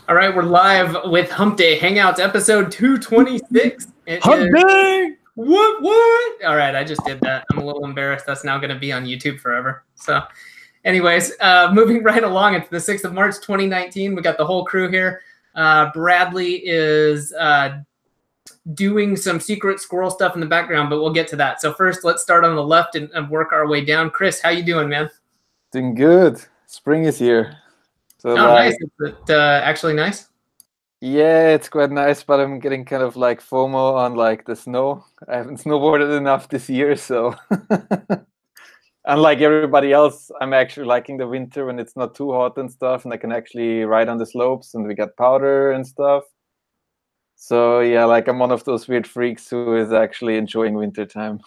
All right, we're live with Hump Day Hangouts, episode 226. Hump Day! What? All right, I just did that. I'm a little embarrassed. That's now going to be on YouTube forever. So anyways, moving right along, it's the 6th of March, 2019. We got the whole crew here. Bradley is doing some secret squirrel stuff in the background, but we'll get to that. So first, let's start on the left and work our way down. Chris, how you doing, man? Doing good. Spring is here. So nice. Is it actually nice? Yeah, it's quite nice, but I'm getting kind of like FOMO on like the snow. I haven't snowboarded enough this year, so unlike everybody else, I'm actually liking the winter when it's not too hot and stuff, and I can actually ride on the slopes, and we got powder and stuff. So yeah, like I'm one of those weird freaks who is actually enjoying winter time.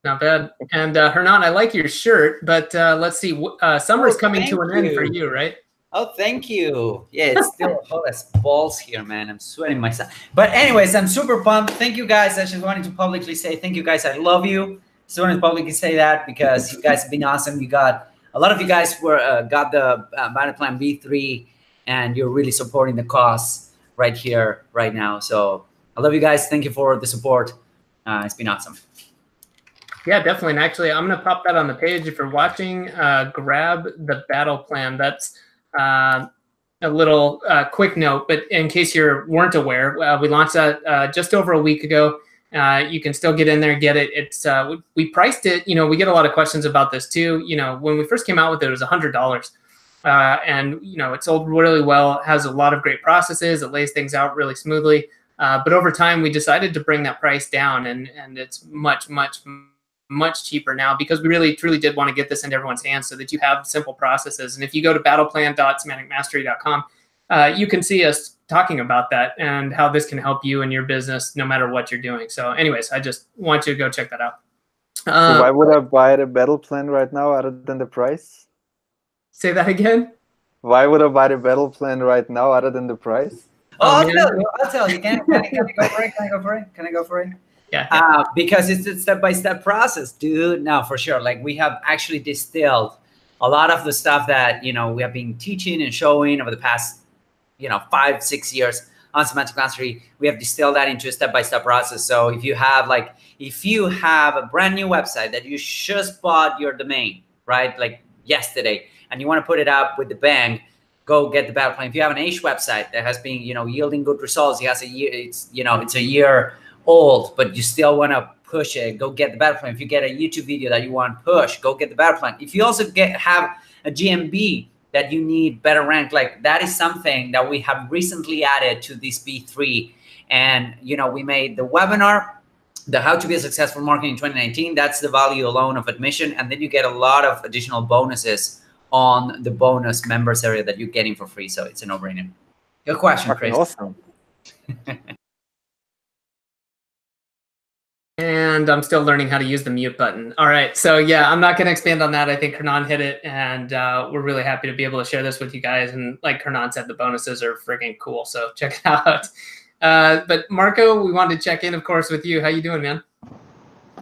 Not bad. And Hernan, I like your shirt, but let's see. Summer's coming to an end for you, right? Oh, thank you. Yeah, it's still hot as balls here, man. I'm sweating myself. But anyways, I'm super pumped. Thank you guys. I just wanted to publicly say thank you guys. I love you. Just wanted to publicly say that because you guys have been awesome. You got a lot of you guys were got the Battle Plan V3, and you're really supporting the cause right here, right now. So I love you guys. Thank you for the support. It's been awesome. Yeah, definitely. And actually, I'm going to pop that on the page. If you're watching, grab the battle plan. That's a little quick note, but in case you weren't aware, we launched that just over a week ago. You can still get in there and get it. It's we priced it. You know, we get a lot of questions about this too. You know, when we first came out with it, it was $100. And, you know, it sold really well. It has a lot of great processes. It lays things out really smoothly. But over time, we decided to bring that price down, and it's much cheaper now because we really truly did want to get this into everyone's hands so that you have simple processes. And if you go to battleplan.semanticmastery.com, you can see us talking about that and how this can help you in your business no matter what you're doing. So anyways, I just want you to go check that out. So why would I buy the battle plan right now other than the price? Say that again? Why would I buy the battle plan right now other than the price? Oh, I'll tell you. Can I go for it? Can I go for it? Yeah. Because it's a step-by-step process, dude. No, for sure. Like we have actually distilled a lot of the stuff that, you know, we have been teaching and showing over the past, you know, 5-6 years on Semantic Mastery. We have distilled that into a step-by-step process. So if you have a brand new website that you just bought your domain, right, like yesterday, and you want to put it up with the bang, go get the battle plan. If you have an age website that has been, you know, yielding good results, it has a year, it's a year old, but you still want to push it, go get the battle plan. If you get a YouTube video that you want to push, go get the battle plan. If you also have a GMB that you need better rank, like that is something that we have recently added to this B3. And, you know, we made the webinar, the How to Be a Successful Marketer in 2019. That's the value alone of admission. And then you get a lot of additional bonuses on the bonus members area that you're getting for free. So it's a no-brainer. Good question, Chris. Awesome. And I'm still learning how to use the mute button. All right. So yeah, I'm not going to expand on that. I think Hernan hit it, and we're really happy to be able to share this with you guys. And like Hernan said, the bonuses are freaking cool. So check it out. But Marco, we wanted to check in, of course, with you. How you doing, man?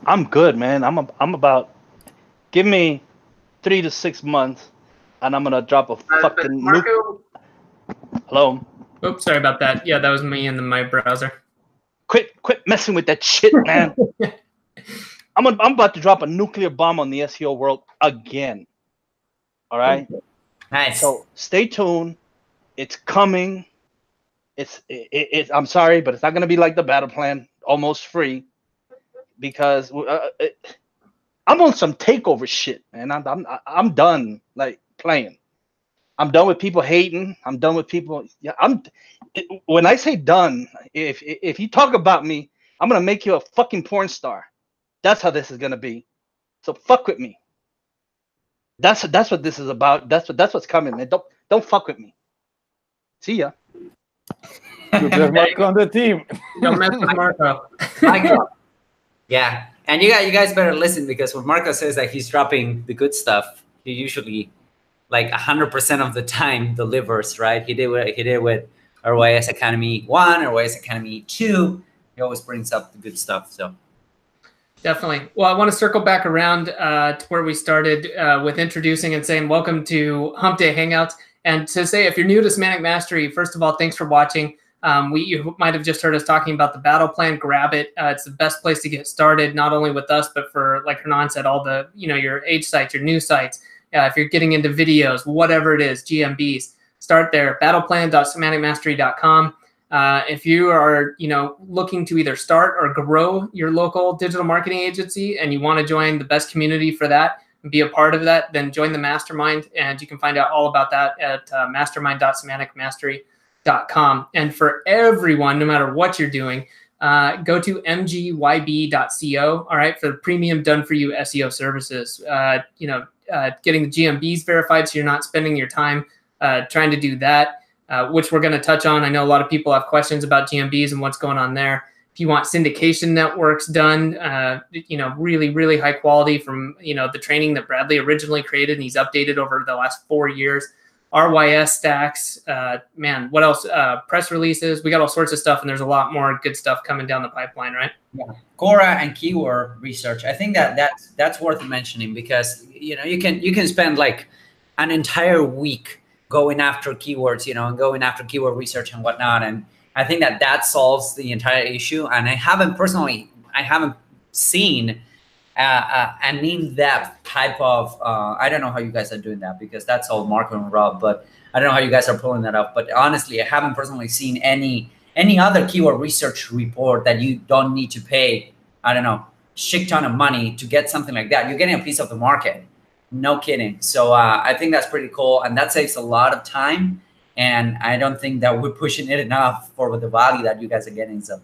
I'm good, man. I'm about, give me 3 to 6 months, and I'm gonna drop a fucking Marco. Hello. Oops, sorry about that. Yeah, that was me in my browser. Quit messing with that shit, man. I'm about to drop a nuclear bomb on the SEO world again. All right. Nice. So stay tuned. It's coming. I'm sorry, but it's not gonna be like the battle plan, almost free, because I'm on some takeover shit, man. I'm done like playing. I'm done with people hating. I'm done with people. Yeah, when I say done, if you talk about me, I'm gonna make you a fucking porn star. That's how this is gonna be. So fuck with me. That's what this is about. That's what's coming, man. Don't fuck with me. See ya. You just Marco on the team. Don't mess with Marco. Yeah, and you guys better listen, because when Marco says that he's dropping the good stuff, he usually, like 100% of the time, delivers. Right? He did with RYS Academy 1, RYS Academy 2. He always brings up the good stuff. So definitely. Well, I want to circle back around to where we started with introducing and saying welcome to Hump Day Hangouts. And to say, if you're new to Semantic Mastery, first of all, thanks for watching. You might have just heard us talking about the battle plan. Grab it. It's the best place to get started, not only with us, but for, like Hernan said, all the, your age sites, your new sites. If you're getting into videos, whatever it is, GMBs, start there. Battleplan.semanticmastery.com. If you are, looking to either start or grow your local digital marketing agency and you want to join the best community for that, and be a part of that, then join the mastermind, and you can find out all about that at mastermind.semanticmastery.com. And for everyone, no matter what you're doing, go to mgyb.co, all right, for the premium done-for-you SEO services. Getting the GMBs verified so you're not spending your time trying to do that, which we're going to touch on. I know a lot of people have questions about GMBs and what's going on there. If you want syndication networks done, really, really high quality from, the training that Bradley originally created, and he's updated over the last 4 years. RYS stacks, what else? Press releases. We got all sorts of stuff, and there's a lot more good stuff coming down the pipeline, right? Yeah. Quora and keyword research. I think that's worth mentioning, because you can spend like an entire week going after keywords, and going after keyword research and whatnot. And I think that solves the entire issue. And I haven't seen an in-depth type of, I don't know how you guys are doing that, because that's all Marco and Rob, but I don't know how you guys are pulling that up. But honestly, I haven't personally seen any other keyword research report that you don't need to pay, I don't know, shit ton of money to get something like that. You're getting a piece of the market. No kidding. So I think that's pretty cool. And that saves a lot of time. And I don't think that we're pushing it enough for the value that you guys are getting. So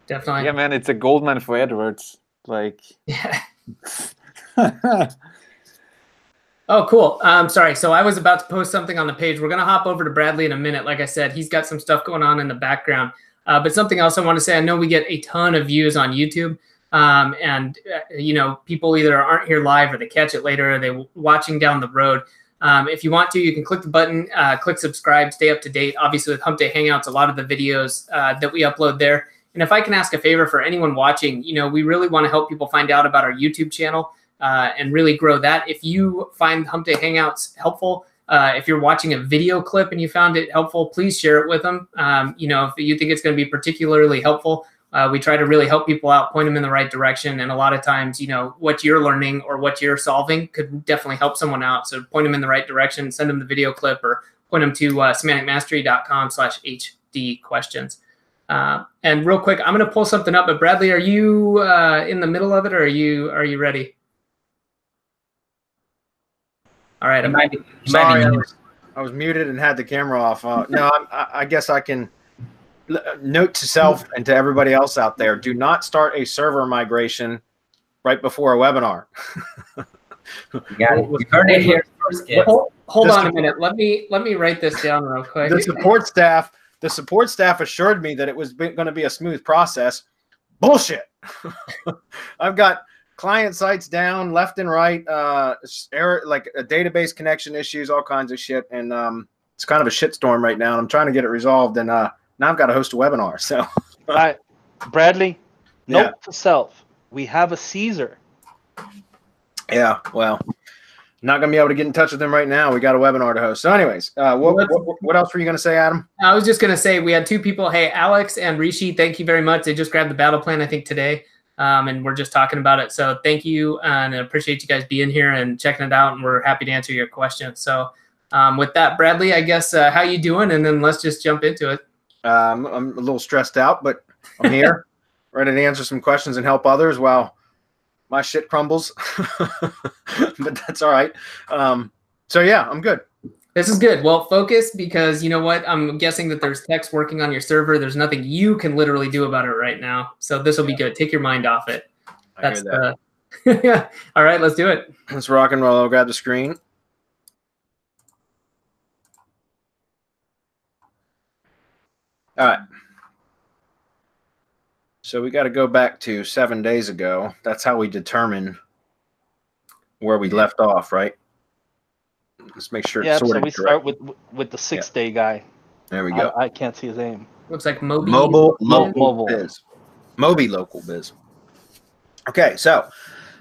definitely. Yeah, man, it's a goldmine for AdWords. Like, yeah. Oh, cool. Sorry. So I was about to post something on the page. We're going to hop over to Bradley in a minute. Like I said, he's got some stuff going on in the background. But something else I want to say, I know we get a ton of views on YouTube. People either aren't here live or they catch it later, or they're watching down the road. If you want to, you can click the button, click subscribe, stay up to date. Obviously, with Hump Day Hangouts, a lot of the videos that we upload there. And if I can ask a favor for anyone watching, we really want to help people find out about our YouTube channel and really grow that. If you find Hump Day Hangouts helpful, if you're watching a video clip and you found it helpful, please share it with them. If you think it's going to be particularly helpful, we try to really help people out, point them in the right direction. And a lot of times, what you're learning or what you're solving could definitely help someone out. So point them in the right direction, send them the video clip, or point them to semanticmastery.com/HD questions. And real quick, I'm going to pull something up. But Bradley, are you in the middle of it, or are you ready? All right. Sorry, I was muted and had the camera off. No, I guess I can. Note to self and to everybody else out there: do not start a server migration right before a webinar. You heard it here first, kids. Hold on a minute. Let me write this down real quick. The support staff assured me that it was going to be a smooth process. Bullshit. I've got client sites down left and right, error, like a database connection issues, all kinds of shit, and it's kind of a shitstorm right now. And I'm trying to get it resolved, and now I've got to host a webinar. So, Bradley, note to self: we have a Caesar. Yeah, well, not going to be able to get in touch with them right now. We got a webinar to host. So, anyways, what else were you going to say, Adam? I was just going to say we had two people. Hey, Alex and Rishi, thank you very much. They just grabbed the battle plan, I think, today, and we're just talking about it. So, thank you, and I appreciate you guys being here and checking it out. And we're happy to answer your questions. So, with that, Bradley, I guess how you doing? And then let's just jump into it. I'm a little stressed out, but I'm here, ready to answer some questions and help others while my shit crumbles. But that's all right. So yeah, I'm good. This is good. Well, focus, because you know what? I'm guessing that there's techs working on your server. There's nothing you can literally do about it right now. So this will be good. Take your mind off it. That's that. All right, let's do it. Let's rock and roll. I'll grab the screen. All right. So we got to go back to 7 days ago. That's how we determine where we left off, right? Let's make sure. Yeah, so we start with the 6-day guy. There we go. I can't see his name. Looks like Moby. Mobile Local Biz. Moby Local Biz. Okay, so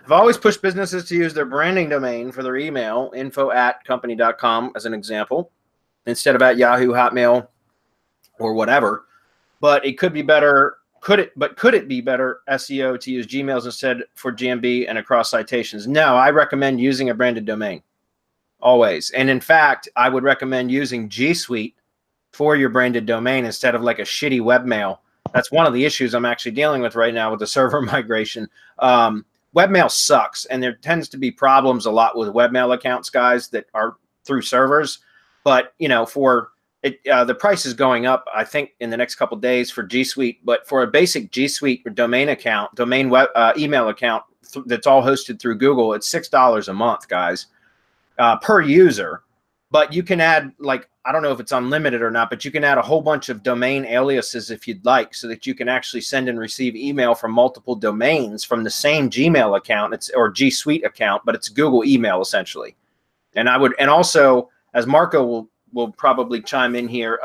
I've always pushed businesses to use their branding domain for their email, info@company.com, as an example. instead of at Yahoo, Hotmail, or whatever. But it could be better. Could it be better SEO to use Gmails instead for GMB and across citations? No, I recommend using a branded domain always. And in fact, I would recommend using GSuite for your branded domain instead of like a shitty webmail. That's one of the issues I'm actually dealing with right now with the server migration. Webmail sucks, and there tends to be problems a lot with webmail accounts, guys, that are through servers. But you know, for it, the price is going up, I think, in the next couple of days for GSuite. But for a basic GSuite or domain account, domain web email account that's all hosted through Google, it's $6 a month, guys, per user. But you can add, like, I don't know if it's unlimited or not, but you can add a whole bunch of domain aliases if you'd like, so that you can actually send and receive email from multiple domains from the same Gmail account, or GSuite account, but it's Google email essentially. And I would, and also, as Marco will probably chime in here,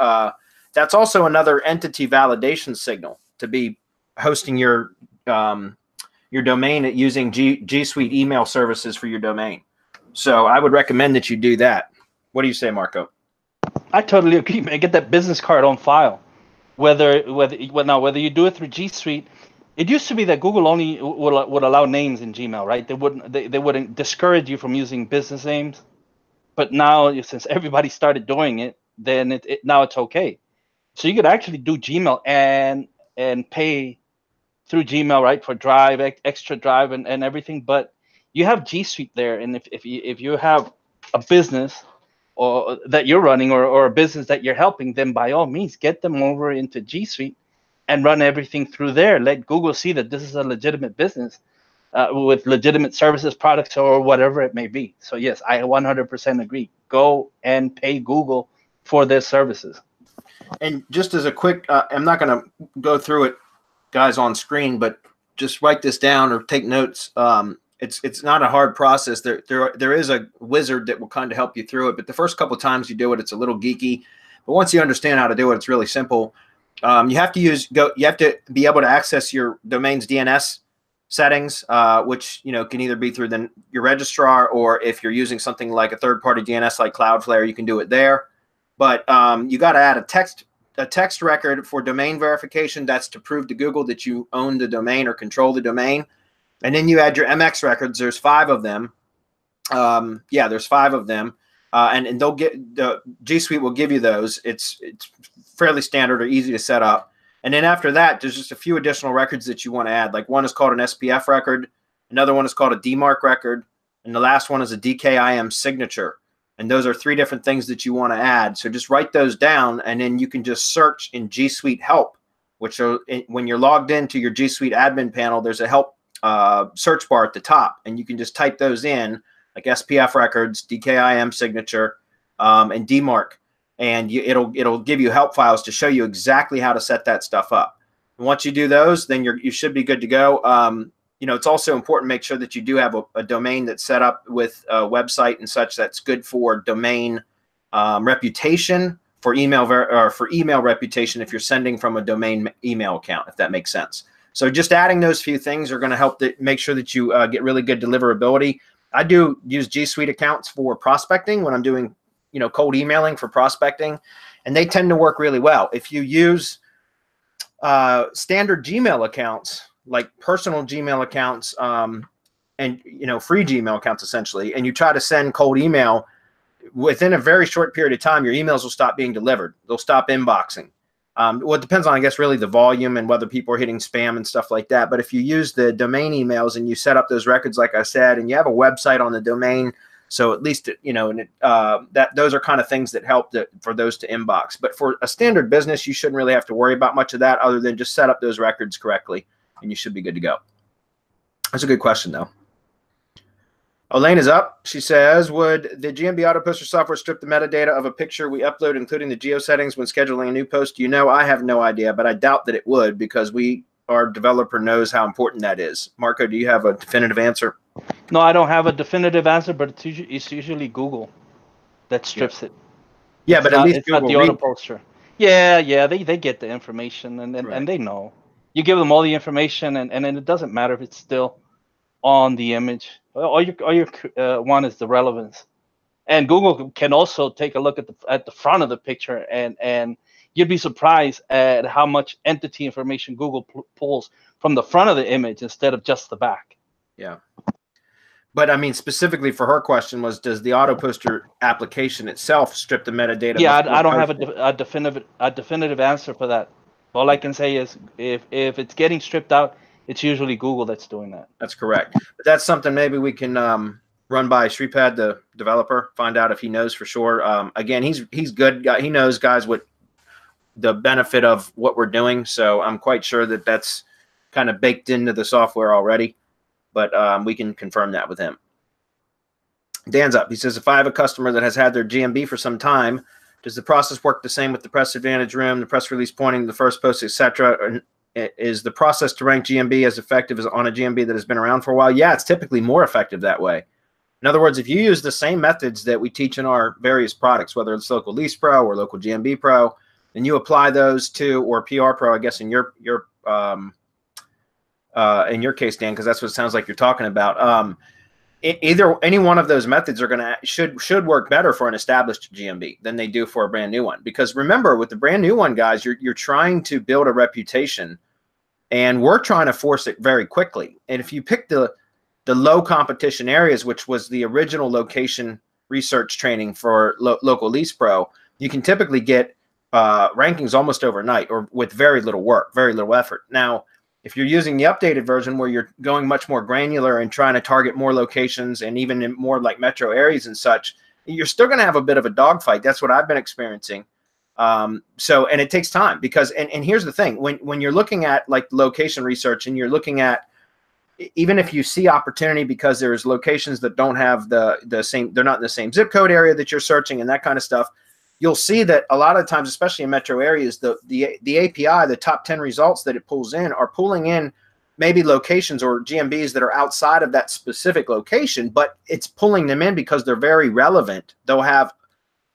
that's also another entity validation signal to be hosting your domain using GSuite email services for your domain. So I would recommend that you do that. What do you say, Marco? I totally agree, man. Get that business card on file. Whether you do it through GSuite, it used to be that Google only would allow names in Gmail, right? They wouldn't discourage you from using business names. But now, since everybody started doing it, then now it's okay. So you could actually do Gmail and pay through Gmail, right, for Drive, extra Drive, and everything. But you have GSuite there, and if you have a business or that you're running, or a business that you're helping, then by all means get them over into Gsite and run everything through there. Let Google see that this is a legitimate business with legitimate services, products, or whatever it may be. So yes, I 100% agree. Go and pay Google for their services. And just as a quick, I'm not going to go through it, guys, on screen, but just write this down or take notes. It's not a hard process. There is a wizard that will kind of help you through it, but the first couple of times you do it, it's a little geeky. But once you understand how to do it, it's really simple. You have to be able to access your domain's DNS settings, which can either be through your registrar, or if you're using something like a third-party DNS like Cloudflare, you can do it there. But you got to add a text record for domain verification. That's to prove to Google that you own the domain or control the domain. And then you add your MX records. There's 5 of them. There's 5 of them. And they'll get, the GSuite will give you those. It's fairly standard or easy to set up. And then after that, there's just a few additional records that you want to add. Like one is called an SPF record. Another one is called a DMARC record. And the last one is a DKIM signature. And those are 3 different things that you want to add. So just write those down, and then you can just search in GSuite Help, which are, when you're logged into your GSuite admin panel, there's a help search bar at the top, and you can just type those in, like SPF records, DKIM signature, and DMARC, and it'll give you help files to show you exactly how to set that stuff up. And once you do those, then you should be good to go. It's also important to make sure that you do have a domain that's set up with a website and such that's good for domain reputation, for email reputation if you're sending from a domain email account, if that makes sense. So just adding those few things are going to help make sure that you get really good deliverability. I do use GSuite accounts for prospecting when I'm doing, cold emailing for prospecting, and they tend to work really well. If you use standard Gmail accounts, like personal Gmail accounts, and free Gmail accounts essentially, and you try to send cold email, within a very short period of time, your emails will stop being delivered. They'll stop inboxing. Well, it depends on, I guess, really the volume and whether people are hitting spam and stuff like that. But if you use the domain emails and you set up those records, like I said, and you have a website on the domain, so at least, that those are kind of things that help for those to inbox. But for a standard business, you shouldn't really have to worry about much of that, other than just set up those records correctly, and you should be good to go. That's a good question, though. Elaine is up. She says, would the GMB Auto Poster software strip the metadata of a picture we upload, including the geo settings, when scheduling a new post? I have no idea, but I doubt that it would, because our developer knows how important that is. Marco, do you have a definitive answer? No, I don't have a definitive answer, but it's usually Google that strips it. Yeah, but at least it's not the auto poster. Yeah, they get the information, and they know. You give them all the information, and then it doesn't matter if it's still on the image. All you want is the relevance And Google can also take a look at the front of the picture, and you'd be surprised at how much entity information Google pulls from the front of the image instead of just the back. Yeah. But I mean, specifically for her question was, does the auto poster application itself strip the metadata? Yeah, I don't have a definitive answer for that. All I can say is if it's getting stripped out, it's usually Google that's doing that. That's correct. But that's something maybe we can run by Shripad, the developer, find out if he knows for sure. Again, he's good. He knows, guys, what the benefit of what we're doing. So I'm quite sure that that's kind of baked into the software already. But we can confirm that with him. Dan's up. He says, if I have a customer that has had their GMB for some time, does the process work the same with the press advantage room, the press release pointing to the first post, etc.? Is the process to rank GMB as effective as on a GMB that has been around for a while? Yeah, it's typically more effective that way. In other words, if you use the same methods that we teach in our various products, whether it's Local Lease Pro or Local GMB Pro, and you apply those to, or PR Pro, I guess in your case, Dan, because that's what it sounds like you're talking about. Either any one of those methods are going to should work better for an established GMB than they do for a brand new one. Because remember, with the brand new one, guys, you're trying to build a reputation, and we're trying to force it very quickly. And if you pick the low competition areas, which was the original location research training for Local Lease Pro, you can typically get rankings almost overnight or with very little work, very little effort. Now, if you're using the updated version where you're going much more granular and trying to target more locations and even in more like metro areas and such, you're still going to have a bit of a dogfight. That's what I've been experiencing. And it takes time because, and here's the thing, when you're looking at like location research and you're looking at, even if you see opportunity because there's locations that don't have the same, they're not in the same zip code area that you're searching and that kind of stuff, you'll see that a lot of times, especially in metro areas, the API, the top 10 results that it pulls in are pulling in maybe locations or GMBs that are outside of that specific location, but it's pulling them in because they're very relevant. They'll have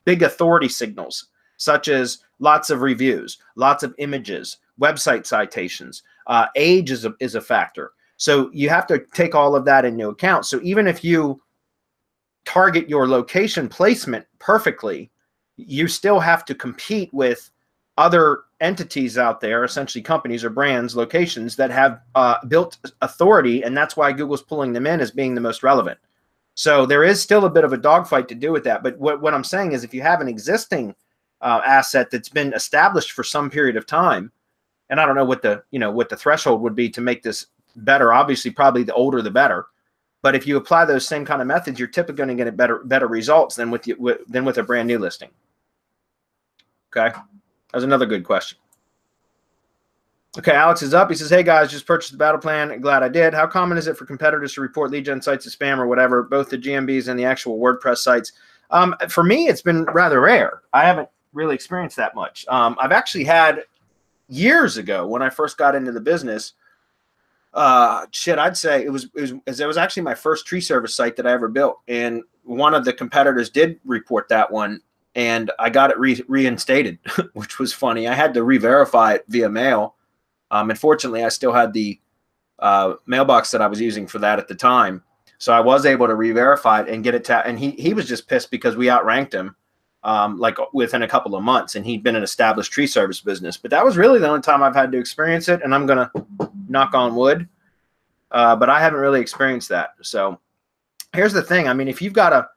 big authority signals, such as lots of reviews, lots of images, website citations, age is a factor. So you have to take all of that into account. So even if you target your location placement perfectly, you still have to compete with other entities out there, essentially companies or brands, locations that have built authority, and that's why Google's pulling them in as being the most relevant. So there is still a bit of a dogfight to do with that. But what I'm saying is if you have an existing asset that's been established for some period of time, and I don't know what the threshold would be to make this better. Obviously, probably the older the better. But if you apply those same kind of methods, you're typically going to get better results than with a brand new listing. Okay, that was another good question. Okay, Alex is up. He says, "Hey guys, just purchased the battle plan. Glad I did. How common is it for competitors to report lead gen sites as spam or whatever, both the GMBs and the actual WordPress sites?" For me, it's been rather rare. I haven't really experienced that much. I've actually had years ago when I first got into the business. I'd say it was actually my first tree service site that I ever built, and one of the competitors did report that one, and I got it reinstated, which was funny. I had to re-verify it via mail. Unfortunately, I still had the mailbox that I was using for that at the time, so I was able to re-verify it and get it. And he was just pissed because we outranked him like within a couple of months, and he'd been an established tree service business. But that was really the only time I've had to experience it, and I'm gonna knock on wood, but I haven't really experienced that. So here's the thing. I mean, if you've got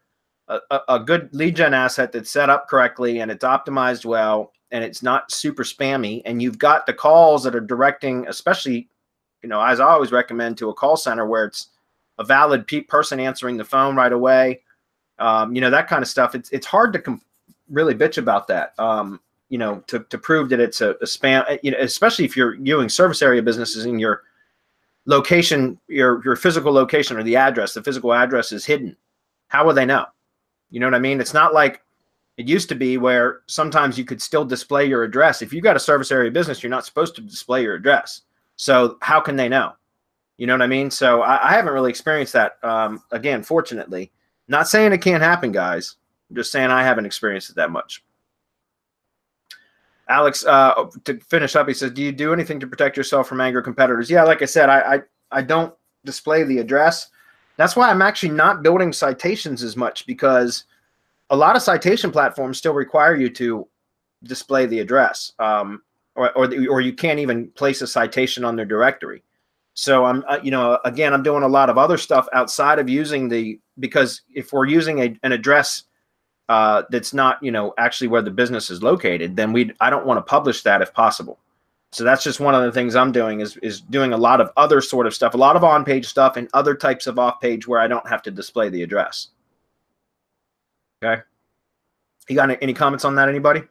a good lead gen asset that's set up correctly and it's optimized well and it's not super spammy, and you've got the calls that are directing, especially, as I always recommend, to a call center where it's a valid person answering the phone right away, that kind of stuff. It's hard to really bitch about that. To prove that it's a spam, especially if you're doing service area businesses and your location, your physical location or the physical address is hidden. How will they know? You know what I mean? It's not like it used to be where sometimes you could still display your address. If you've got a service area business, you're not supposed to display your address. So how can they know? You know what I mean? So I haven't really experienced that. Again, fortunately, not saying it can't happen, guys. I'm just saying I haven't experienced it that much. Alex, to finish up, he says, "Do you do anything to protect yourself from angry competitors?" Yeah, like I said, I don't display the address. That's why I'm actually not building citations as much, because a lot of citation platforms still require you to display the address, or you can't even place a citation on their directory. So I'm, you know, again, I'm doing a lot of other stuff outside of using because if we're using an address that's not, you know, actually where the business is located, then I don't want to publish that if possible. So that's just one of the things I'm doing is doing a lot of other sort of stuff, a lot of on-page stuff and other types of off-page where I don't have to display the address. Okay. You got any comments on that, anybody?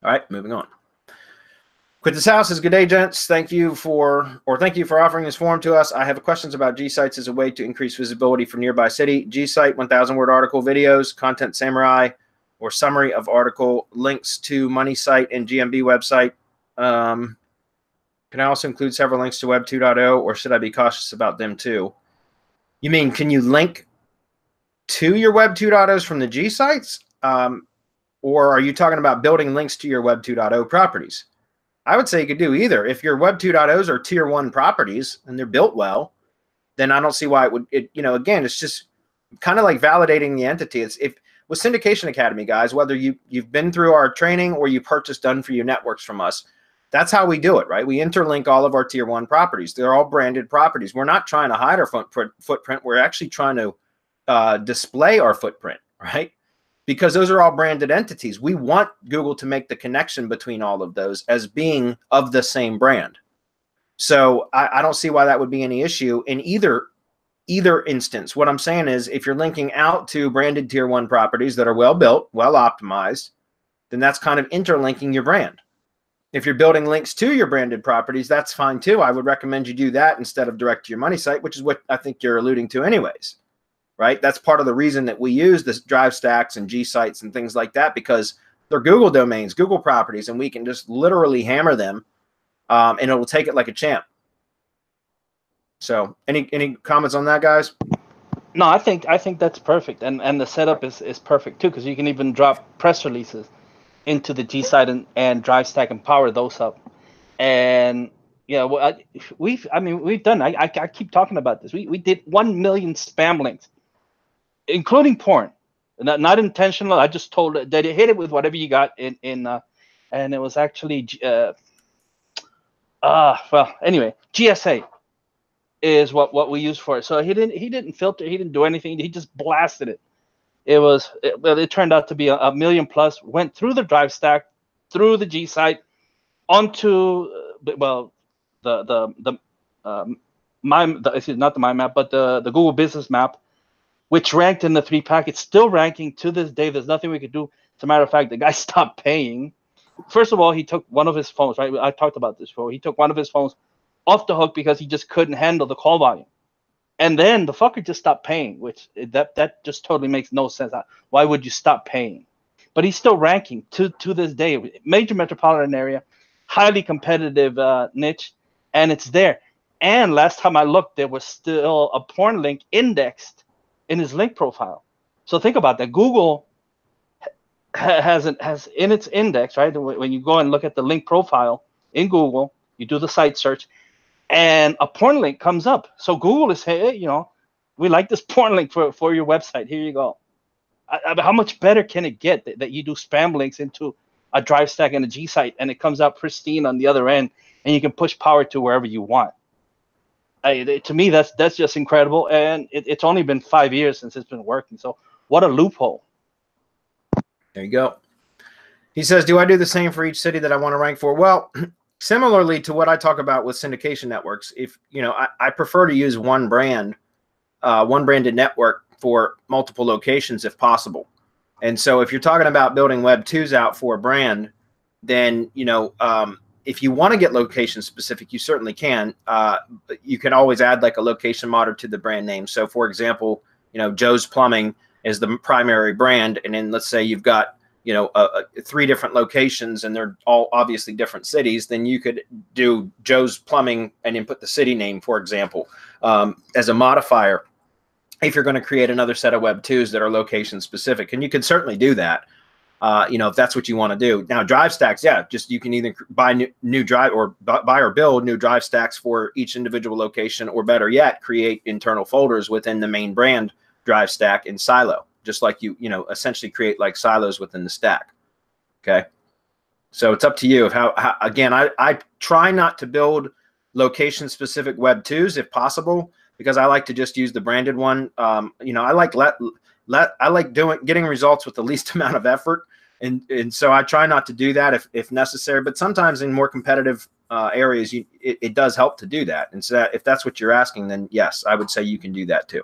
All right, moving on. Quit this house is good day, gents. Thank you for offering this forum to us. I have questions about GSites as a way to increase visibility for nearby city. Gsite, 1,000-word article videos, content samurai, or summary of article, links to money site and GMB website. Can I also include several links to Web 2.0, or should I be cautious about them too? You mean, can you link to your Web 2.0s from the Gsites? Or are you talking about building links to your Web 2.0 properties? I would say you could do either. If your Web 2.0s are tier 1 properties and they're built well, then I don't see why you know, again, it's just kind of like validating the entity. With Syndication Academy, guys, whether you've been through our training or you purchased done-for-you networks from us, that's how we do it, right? We interlink all of our tier 1 properties. They're all branded properties. We're not trying to hide our footprint. We're actually trying to display our footprint, right? Because those are all branded entities. We want Google to make the connection between all of those as being of the same brand. So I don't see why that would be any issue in either instance. What I'm saying is, if you're linking out to branded tier 1 properties that are well built, well optimized, then that's kind of interlinking your brand. If you're building links to your branded properties, that's fine too. I would recommend you do that instead of direct to your money site, which is what I think you're alluding to anyways, right? That's part of the reason that we use this drive stacks and GSites and things like that, because they're Google domains, Google properties, and we can just literally hammer them, and it will take it like a champ. So any comments on that, guys? No, I think that's perfect, and the setup is perfect too, because you can even drop press releases into the Gsite and drive stack and power those up. And yeah, well, we've done. I keep talking about this. We did 1 million spam links, including porn, not intentional. I just told it that it hit it with whatever you got in and it was actually well, anyway, GSA is what we use for it. So he didn't filter, he didn't do anything. He just blasted it. It turned out to be a million plus. Went through the drive stack, through the Gsite, onto not the mind map, but the Google Business Map, which ranked in the 3 pack. It's still ranking to this day. There's nothing we could do. As a matter of fact, the guy stopped paying. First of all, he took one of his phones, right? I talked about this before. He took one of his phones off the hook because he just couldn't handle the call volume. And then the fucker just stopped paying, which that just totally makes no sense. Why would you stop paying? But he's still ranking to this day. Major metropolitan area, highly competitive niche, and it's there. And last time I looked, there was still a porn link indexed in his link profile. So think about that. Google has in its index, right? When you go and look at the link profile in Google, you do the site search, and a porn link comes up. So Google is saying, hey, you know, we like this porn link for your website. Here you go. How much better can it get that you do spam links into a drive stack and a Gsite, and it comes out pristine on the other end, and you can push power to wherever you want? To me, that's just incredible. And it's only been 5 years since it's been working. So what a loophole. There you go. He says, do I do the same for each city that I want to rank for? Well, similarly to what I talk about with syndication networks, if you know, I prefer to use one branded network for multiple locations if possible. And so if you're talking about building Web 2s out for a brand, then you know, if you want to get location specific, you certainly can. But you can always add like a location modder to the brand name. So for example, you know, Joe's Plumbing is the primary brand, and then let's say you've got, you know, 3 different locations and they're all obviously different cities, then you could do Joe's Plumbing and then put the city name, for example, as a modifier if you're going to create another set of Web 2s that are location specific. And you can certainly do that, you know, if that's what you want to do. Now, drive stacks, yeah, just you can either buy new drive or buy or build new drive stacks for each individual location, or better yet, create internal folders within the main brand drive stack in silo, just like you know, essentially create like silos within the stack. Okay. So it's up to you of how again, I try not to build location specific Web 2s if possible, because I like to just use the branded one. You know, I like getting results with the least amount of effort. And so I try not to do that if necessary, but sometimes in more competitive areas, it does help to do that. And so if that's what you're asking, then yes, I would say you can do that too.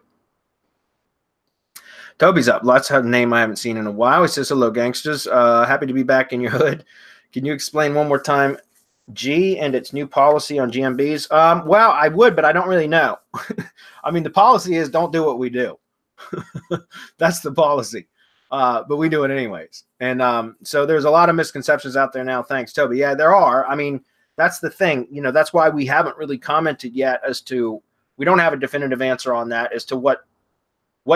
Toby's up. Let's have a name I haven't seen in a while. He says, hello, gangsters. Happy to be back in your hood. Can you explain one more time G and its new policy on GMBs? Well, I would, but I don't really know. I mean, the policy is don't do what we do. That's the policy. But we do it anyways. And so there's a lot of misconceptions out there now. Thanks, Toby. Yeah, there are. I mean, that's the thing. You know, that's why we haven't really commented yet as to, we don't have a definitive answer on that as to what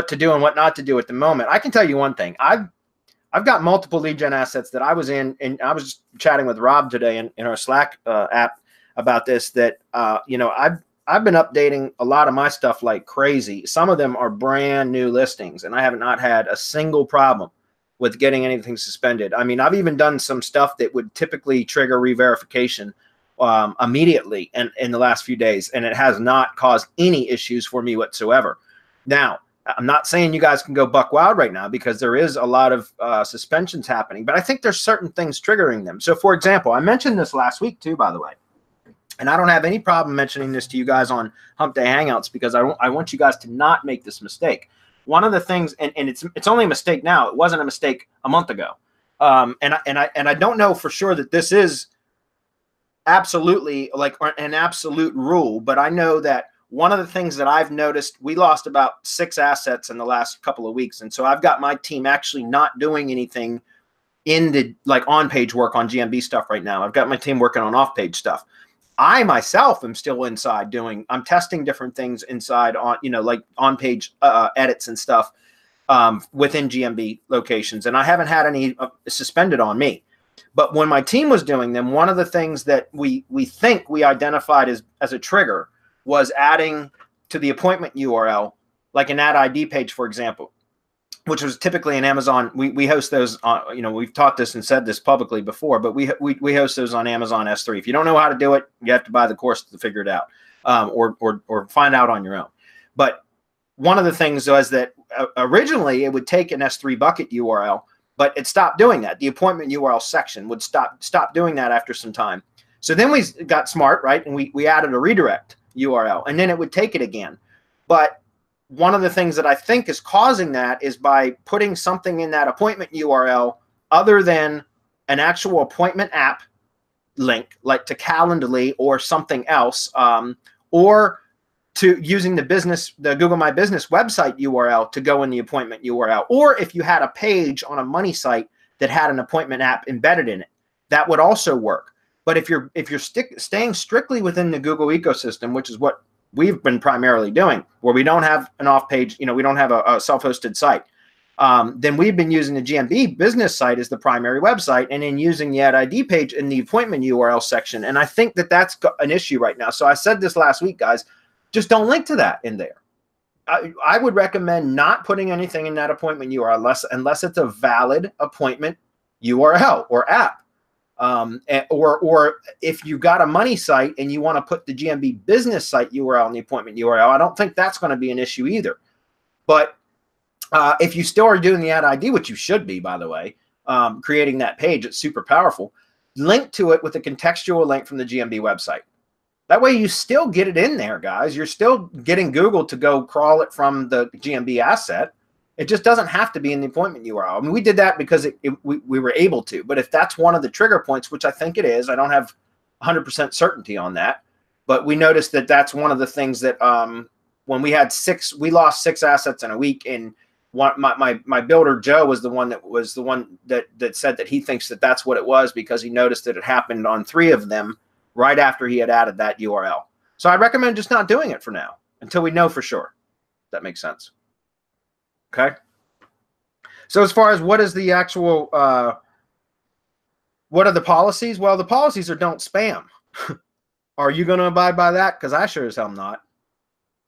to do and what not to do at the moment. I can tell you one thing. I've got multiple lead gen assets that I was in, and I was just chatting with Rob today in our Slack app about this, that, you know, I've been updating a lot of my stuff like crazy. Some of them are brand new listings, and I have not had a single problem with getting anything suspended. I mean, I've even done some stuff that would typically trigger re-verification immediately in the last few days, and it has not caused any issues for me whatsoever. Now, I'm not saying you guys can go buck wild right now, because there is a lot of suspensions happening, but I think there's certain things triggering them. So, for example, I mentioned this last week too, by the way, and I don't have any problem mentioning this to you guys on Hump Day Hangouts, because I want you guys to not make this mistake. One of the things, and it's only a mistake now. It wasn't a mistake a month ago, and I don't know for sure that this is absolutely like an absolute rule, but I know that one of the things that I've noticed, we lost about 6 assets in the last couple of weeks. And so I've got my team actually not doing anything in the like on-page work on GMB stuff right now. I've got my team working on off-page stuff. I myself am still inside I'm testing different things inside on, you know, like on-page edits and stuff within GMB locations. And I haven't had any suspended on me. But when my team was doing them, one of the things that we think we identified as a trigger was adding to the appointment URL, like an add ID page, for example, which was typically in Amazon. We host those on, you know, we've taught this and said this publicly before, but we host those on Amazon S3. If you don't know how to do it, you have to buy the course to figure it out, or find out on your own. But one of the things was that originally it would take an S3 bucket URL, but it stopped doing that. The appointment URL section would stop doing that after some time. So then we got smart, right? And we added a redirect URL, and then it would take it again. But one of the things that I think is causing that is by putting something in that appointment URL other than an actual appointment app link, like to Calendly or something else, or to using the Google My Business website URL to go in the appointment URL, or if you had a page on a money site that had an appointment app embedded in it, that would also work. But if you're staying strictly within the Google ecosystem, which is what we've been primarily doing, where we don't have an off-page, you know, we don't have a self-hosted site, then we've been using the GMB business site as the primary website, and then using the add ID page in the appointment URL section. And I think that that's an issue right now. So I said this last week, guys, just don't link to that in there. I would recommend not putting anything in that appointment URL unless it's a valid appointment URL or app. Or if you got a money site and you want to put the GMB business site URL in the appointment URL, I don't think that's going to be an issue either. But if you still are doing the add ID, which you should be, by the way, creating that page, it's super powerful. Link to it with a contextual link from the GMB website. That way you still get it in there, guys. You're still getting Google to go crawl it from the GMB asset. It just doesn't have to be in the appointment URL. I mean, we did that because we were able to. But if that's one of the trigger points, which I think it is, I don't have 100% certainty on that. But we noticed that that's one of the things that when we had we lost 6 assets in a week. And my builder Joe was the one that said that he thinks that that's what it was, because he noticed that it happened on 3 of them right after he had added that URL. So I recommend just not doing it for now until we know for sure. If that makes sense. Okay. So as far as what is the actual, what are the policies? Well, the policies are don't spam. Are you going to abide by that? Because I sure as hell am not.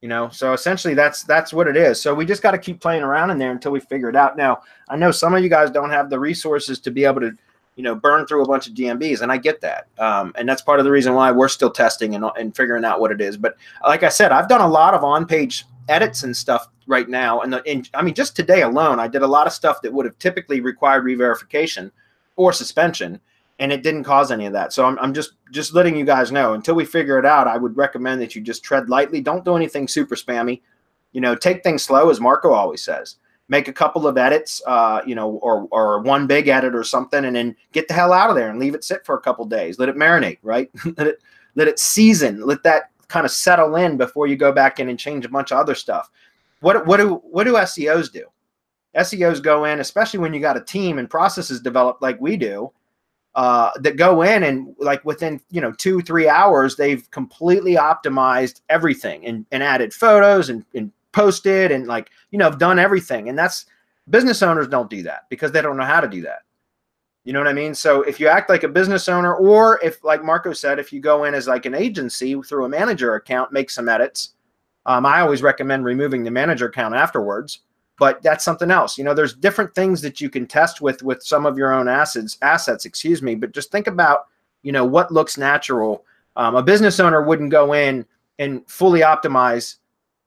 You know, so essentially that's what it is. So we just got to keep playing around in there until we figure it out. Now, I know some of you guys don't have the resources to be able to, you know, burn through a bunch of GMBs, and I get that. And that's part of the reason why we're still testing and figuring out what it is. But like I said, I've done a lot of on-page edits and stuff right now. And I mean, just today alone, I did a lot of stuff that would have typically required re-verification or suspension, and it didn't cause any of that. So I'm just letting you guys know, until we figure it out, I would recommend that you just tread lightly. Don't do anything super spammy. You know, take things slow, as Marco always says. Make a couple of edits, you know, or one big edit or something, and then get the hell out of there and leave it sit for a couple days. Let it marinate, right? let it season. Let that kind of settle in before you go back in and change a bunch of other stuff. What do SEOs do? SEOs go in, especially when you got a team and processes developed like we do, that go in and, like, within, you know, 2-3 hours, they've completely optimized everything and added photos and posted and, like, you know, done everything. And that's, business owners don't do that because they don't know how to do that. You know what I mean? So if you act like a business owner, or if, like Marco said, if you go in as like an agency through a manager account, make some edits. I always recommend removing the manager account afterwards. But that's something else. You know, there's different things that you can test with some of your own assets, excuse me. But just think about, you know, what looks natural. A business owner wouldn't go in and fully optimize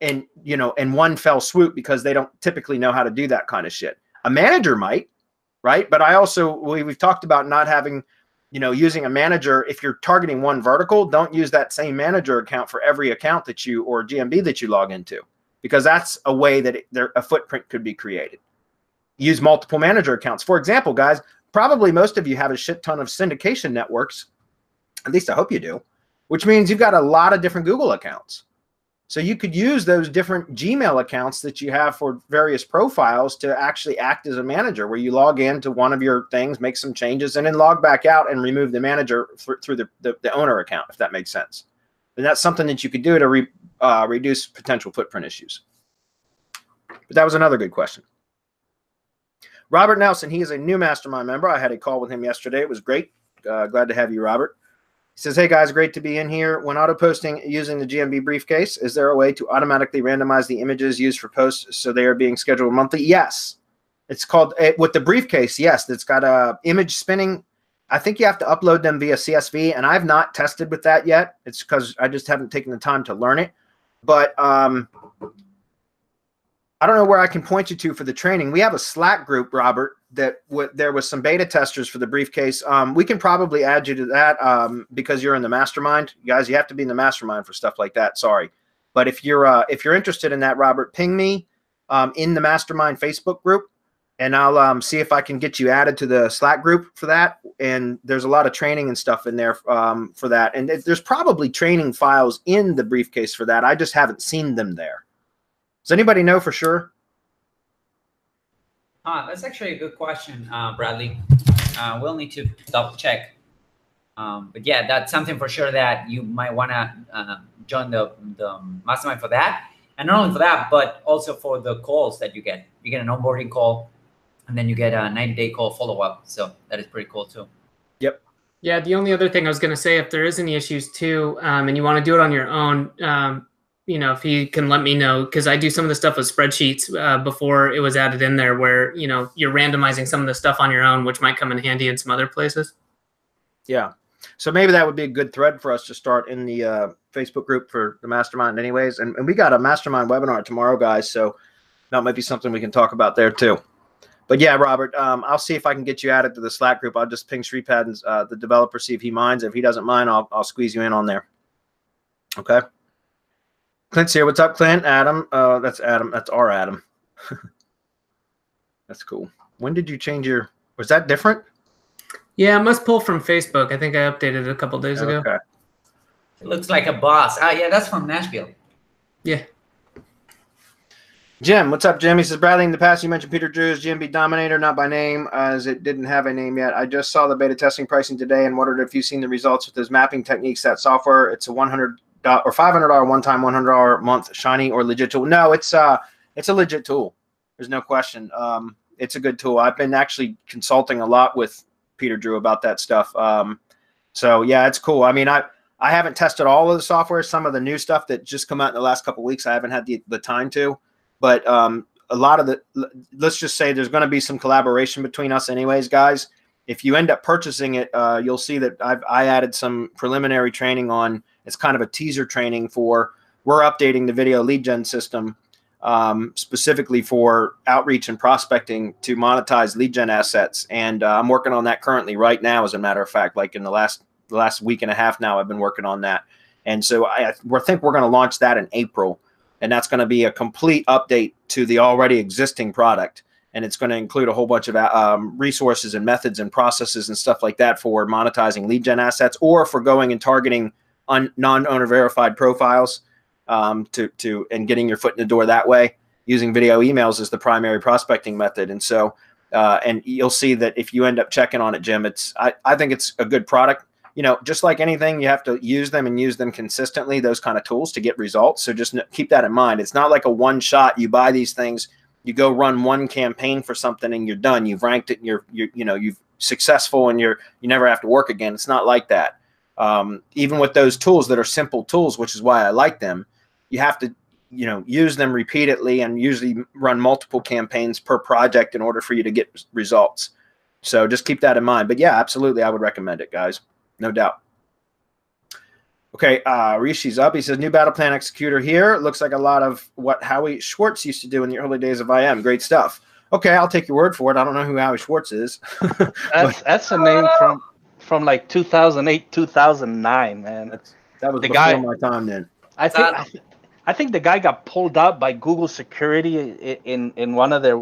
in, you know, in one fell swoop, because they don't typically know how to do that kind of shit. A manager might, right? But we've talked about not having, you know, using a manager. If you're targeting one vertical, don't use that same manager account for every account that you, or GMB that you log into, because that's a way that a footprint could be created. Use multiple manager accounts. For example, guys, probably most of you have a shit ton of syndication networks. At least I hope you do, which means you've got a lot of different Google accounts. So you could use those different Gmail accounts that you have for various profiles to actually act as a manager, where you log into one of your things, make some changes, and then log back out and remove the manager through the owner account, if that makes sense. And that's something that you could do to reduce potential footprint issues. But that was another good question. Robert Nelson, he is a new mastermind member. I had a call with him yesterday. It was great. Glad to have you, Robert. He says, hey guys, great to be in here. When auto posting using the GMB briefcase, is there a way to automatically randomize the images used for posts so they are being scheduled monthly? Yes. It's called, with the briefcase, yes, it's got a image spinning. I think you have to upload them via CSV, and I've not tested with that yet. It's because I just haven't taken the time to learn it. But I don't know where I can point you to for the training. We have a Slack group, Robert, that there was some beta testers for the briefcase. We can probably add you to that because you're in the mastermind. You guys, you have to be in the mastermind for stuff like that. Sorry. But if you're interested in that, Robert, ping me in the mastermind Facebook group, and I'll see if I can get you added to the Slack group for that. And there's a lot of training and stuff in there for that. And there's probably training files in the briefcase for that. I just haven't seen them there. Does anybody know for sure? That's actually a good question, Bradley. We'll need to double check. But yeah, that's something for sure that you might want to join the mastermind for that. And not only for that, but also for the calls that you get. You get an onboarding call, and then you get a 90-day call follow-up. So that is pretty cool too. Yep. Yeah, the only other thing I was going to say, if there is any issues too, and you want to do it on your own, you know, if he can let me know, because I do some of the stuff with spreadsheets before it was added in there, where, you know, you're randomizing some of the stuff on your own, which might come in handy in some other places. Yeah. So maybe that would be a good thread for us to start in the Facebook group for the mastermind anyways. And we got a mastermind webinar tomorrow, guys. So that might be something we can talk about there too. But yeah, Robert, I'll see if I can get you added to the Slack group. I'll just ping Sripad's, the developer, see if he minds. If he doesn't mind, I'll squeeze you in on there. Okay. Clint's here. What's up, Clint? Adam. That's Adam. That's our Adam. That's cool. When did you change your... Was that different? Yeah, it must pull from Facebook. I think I updated it a couple days ago. Okay. It looks like a boss. Yeah, that's from Nashville. Yeah. Jim, what's up, Jim? He says, Bradley, in the past you mentioned Peter Drew's GMB Dominator, not by name, as it didn't have a name yet. I just saw the beta testing pricing today and wondered if you've seen the results with those mapping techniques, that software. It's a $100 or $500 one-time, $100 a month shiny or legit tool. No, it's a legit tool. There's no question. It's a good tool. I've been actually consulting a lot with Peter Drew about that stuff. So yeah, it's cool. I mean, I haven't tested all of the software. Some of the new stuff that just come out in the last couple of weeks, I haven't had the time to. But a lot of the, let's just say there's going to be some collaboration between us anyways, guys. If you end up purchasing it, you'll see that I added some preliminary training on, it's kind of a teaser training for, we're updating the video lead gen system specifically for outreach and prospecting to monetize lead gen assets. And I'm working on that currently right now, as a matter of fact, like in the last week and a half now, I've been working on that. And so I think we're going to launch that in April. And that's going to be a complete update to the already existing product. And it's going to include a whole bunch of resources and methods and processes and stuff like that for monetizing lead gen assets, or for going and targeting non-owner verified profiles and getting your foot in the door that way, using video emails as the primary prospecting method. And so, and you'll see that if you end up checking on it, Jim, I think it's a good product. You know, just like anything, you have to use them and use them consistently, those kind of tools, to get results. So just keep that in mind. It's not like a one shot. You buy these things, you go run one campaign for something and you're done. You've ranked it and you've successful and you never have to work again. It's not like that. Even with those tools that are simple tools, which is why I like them, you have to, use them repeatedly and usually run multiple campaigns per project in order for you to get results. So just keep that in mind. But yeah, absolutely, I would recommend it, guys. No doubt. Okay, Rishi's up. He says, new battle plan executor here. Looks like a lot of what Howie Schwartz used to do in the early days of IM. Great stuff. Okay, I'll take your word for it. I don't know who Howie Schwartz is. That's a name from like 2008, 2009, man. That was before my time then. I think the guy got pulled out by Google security in one of their.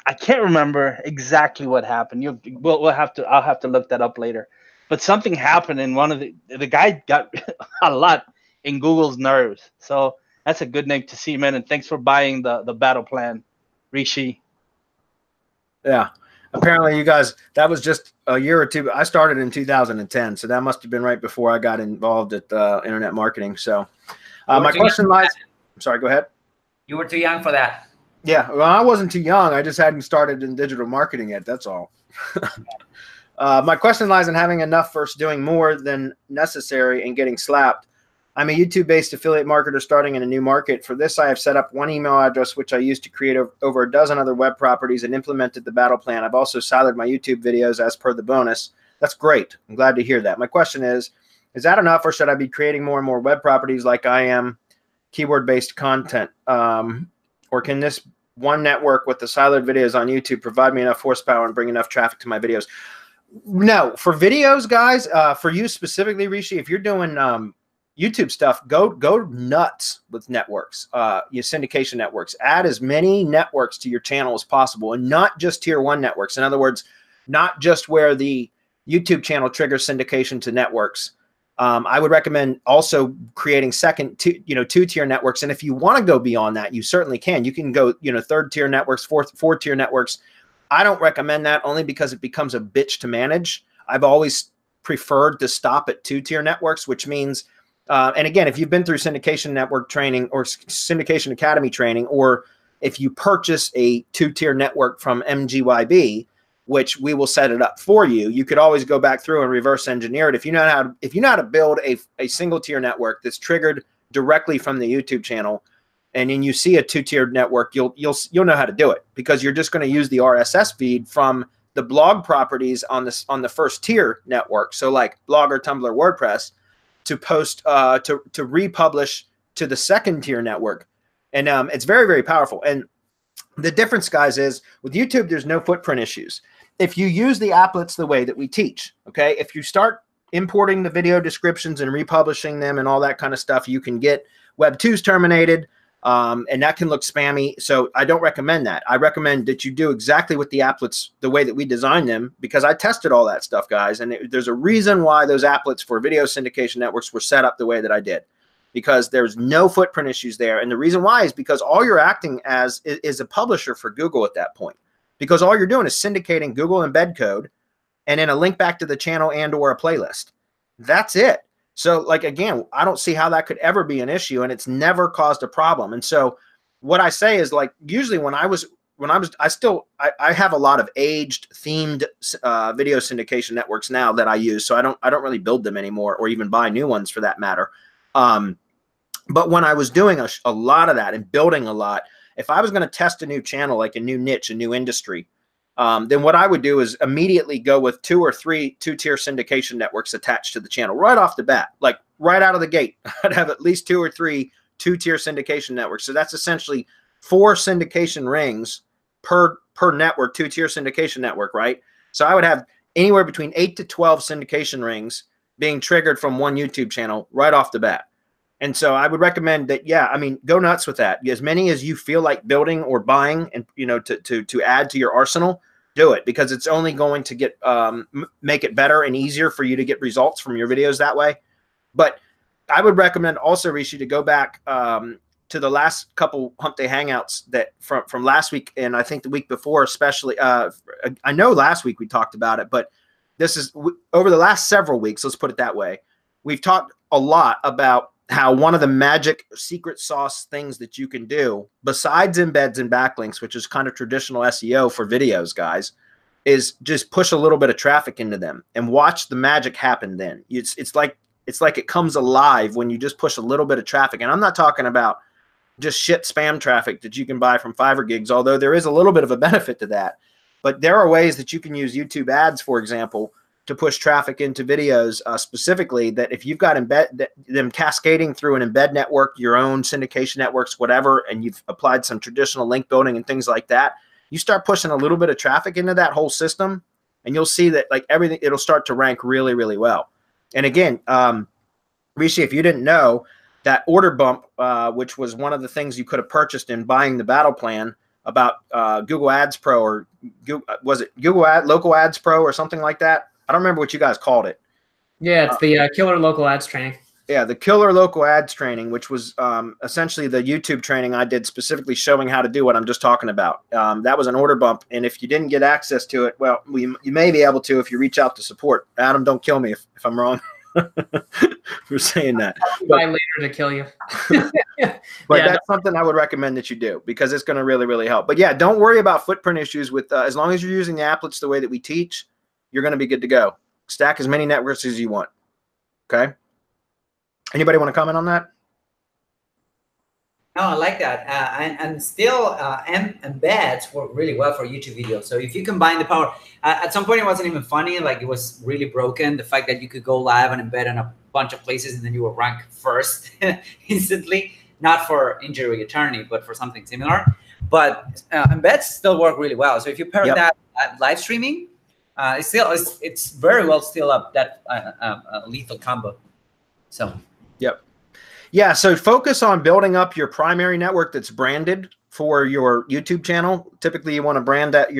I can't remember exactly what happened. I'll have to look that up later. But something happened in one of the guy got a lot in Google's nerves. So that's a good name to see, man. And thanks for buying the battle plan, Rishi. Yeah. Apparently, you guys, that was just a year or two. I started in 2010, so that must have been right before I got involved at internet marketing. So my question lies. I'm sorry, go ahead. You were too young for that. Yeah, well, I wasn't too young. I just hadn't started in digital marketing yet. That's all. My question lies in having enough versus doing more than necessary and getting slapped. I'm a YouTube-based affiliate marketer starting in a new market. For this, I have set up one email address, which I used to create over a dozen other web properties and implemented the battle plan. I've also siloed my YouTube videos as per the bonus. That's great. I'm glad to hear that. My question is that enough, or should I be creating more and more web properties like I am keyword-based content? Or can this one network with the siloed videos on YouTube provide me enough horsepower and bring enough traffic to my videos? No, for videos, guys, for you specifically, Rishi, if you're doing YouTube stuff, go nuts with networks, your syndication networks. Add as many networks to your channel as possible, and not just tier one networks. In other words, not just where the YouTube channel triggers syndication to networks. I would recommend also creating two-tier networks. And if you want to go beyond that, you certainly can. You can go, third-tier networks, fourth-tier networks. I don't recommend that only because it becomes a bitch to manage. I've always preferred to stop at two-tier networks, which means, and again, if you've been through syndication network training or syndication academy training, or if you purchase a two-tier network from MGYB, which we will set it up for you, you could always go back through and reverse engineer it. If you know how to build a single tier network that's triggered directly from the YouTube channel, and then you see a two-tier network, you'll know how to do it, because you're just going to use the RSS feed from the blog properties on the first tier network. So like Blogger, Tumblr, WordPress, to post to republish to the second tier network, and it's very, very powerful. And the difference, guys, is with YouTube, there's no footprint issues. If you use the applets the way that we teach, okay, if you start importing the video descriptions and republishing them and all that kind of stuff, you can get Web 2s terminated, and that can look spammy. So I don't recommend that. I recommend that you do exactly with the applets the way that we designed them, because I tested all that stuff, guys, and there's a reason why those applets for video syndication networks were set up the way that I did, because there's no footprint issues there. And the reason why is because all you're acting as is a publisher for Google at that point, because all you're doing is syndicating Google embed code and then a link back to the channel and or a playlist. That's it. So like, again, I don't see how that could ever be an issue, and it's never caused a problem. And so what I say is, like, usually when I was when I have a lot of aged themed video syndication networks now that I use. So I don't really build them anymore or even buy new ones for that matter. But when I was doing a lot of that and building a lot, if I was going to test a new channel, like a new niche, a new industry, then what I would do is immediately go with 2 or 3 two-tier syndication networks attached to the channel right off the bat, like right out of the gate. I'd have at least 2 or 3 two-tier syndication networks. So that's essentially 4 syndication rings per network, two-tier syndication network, right? So I would have anywhere between 8 to 12 syndication rings being triggered from one YouTube channel right off the bat. And so I would recommend that, yeah, I mean, go nuts with that. As many as you feel like building or buying and, you know, to add to your arsenal, do it, because it's only going to get make it better and easier for you to get results from your videos that way. But I would recommend also, Rishi, to go back to the last couple Hump Day Hangouts that from last week, and I think the week before especially. I know last week we talked about it, but this is over the last several weeks, let's put it that way. We've talked a lot about how one of the magic secret sauce things that you can do, besides embeds and backlinks, which is kind of traditional SEO for videos, guys, is just push a little bit of traffic into them and watch the magic happen then. It's like it comes alive when you just push a little bit of traffic. And I'm not talking about just shit spam traffic that you can buy from Fiverr gigs, although there is a little bit of a benefit to that. But there are ways that you can use YouTube ads, for example, to push traffic into videos specifically, that if you've got them cascading through an embed network, your own syndication networks, whatever, and you've applied some traditional link building and things like that, you start pushing a little bit of traffic into that whole system, and you'll see that like everything, it'll start to rank really, really well. And again, Rishi, if you didn't know, that order bump, which was one of the things you could have purchased in buying the battle plan about Google Ads Pro, or was it Google Local Ads Pro or something like that? I don't remember what you guys called it. Yeah, it's the Killer Local Ads Training. Yeah, the Killer Local Ads Training, which was essentially the YouTube training I did specifically showing how to do what I'm just talking about. That was an order bump, and if you didn't get access to it, well, you may be able to if you reach out to support. Adam, don't kill me if I'm wrong for saying that. But later to kill you. But yeah, that's something I would recommend that you do, because it's going to really, really help. But yeah, don't worry about footprint issues with as long as you're using the applets the way that we teach, you're going to be good to go. Stack as many networks as you want. Okay. Anybody want to comment on that? No, I like that. And still, embeds work really well for YouTube videos. So if you combine the power, at some point it wasn't even funny. Like it was really broken. The fact that you could go live and embed in a bunch of places and then you will rank first instantly, not for injury attorney, but for something similar. But embeds still work really well. So if you pair that live streaming, it's very well still up that lethal combo. So. Yep. Yeah. So focus on building up your primary network that's branded for your YouTube channel. Typically, you want to brand that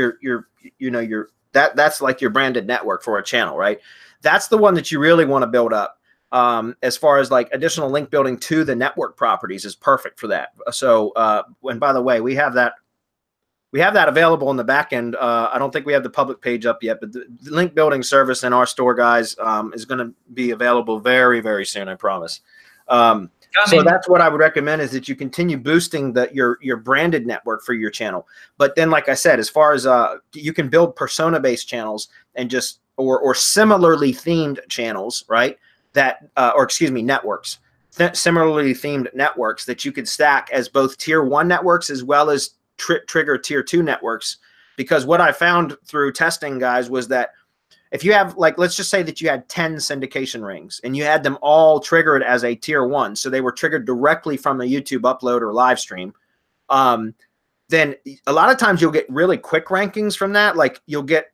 that's like your branded network for a channel, right? That's the one that you really want to build up. As far as like additional link building to the network properties is perfect for that. So, and by the way, we have that available in the back end. I don't think we have the public page up yet, but the link building service in our store, guys, is going to be available very, very soon. I promise. So that's what I would recommend, is that you continue boosting your branded network for your channel. But then, like I said, as far as you can build persona-based channels and just or similarly themed channels, right? That networks, similarly themed networks that you could stack as both tier 1 networks as well as trigger tier 2 networks. Because what I found through testing, guys, was that if you have, like, let's just say that you had 10 syndication rings and you had them all triggered as a tier 1, so they were triggered directly from a YouTube upload or live stream, then a lot of times you'll get really quick rankings from that. Like you'll get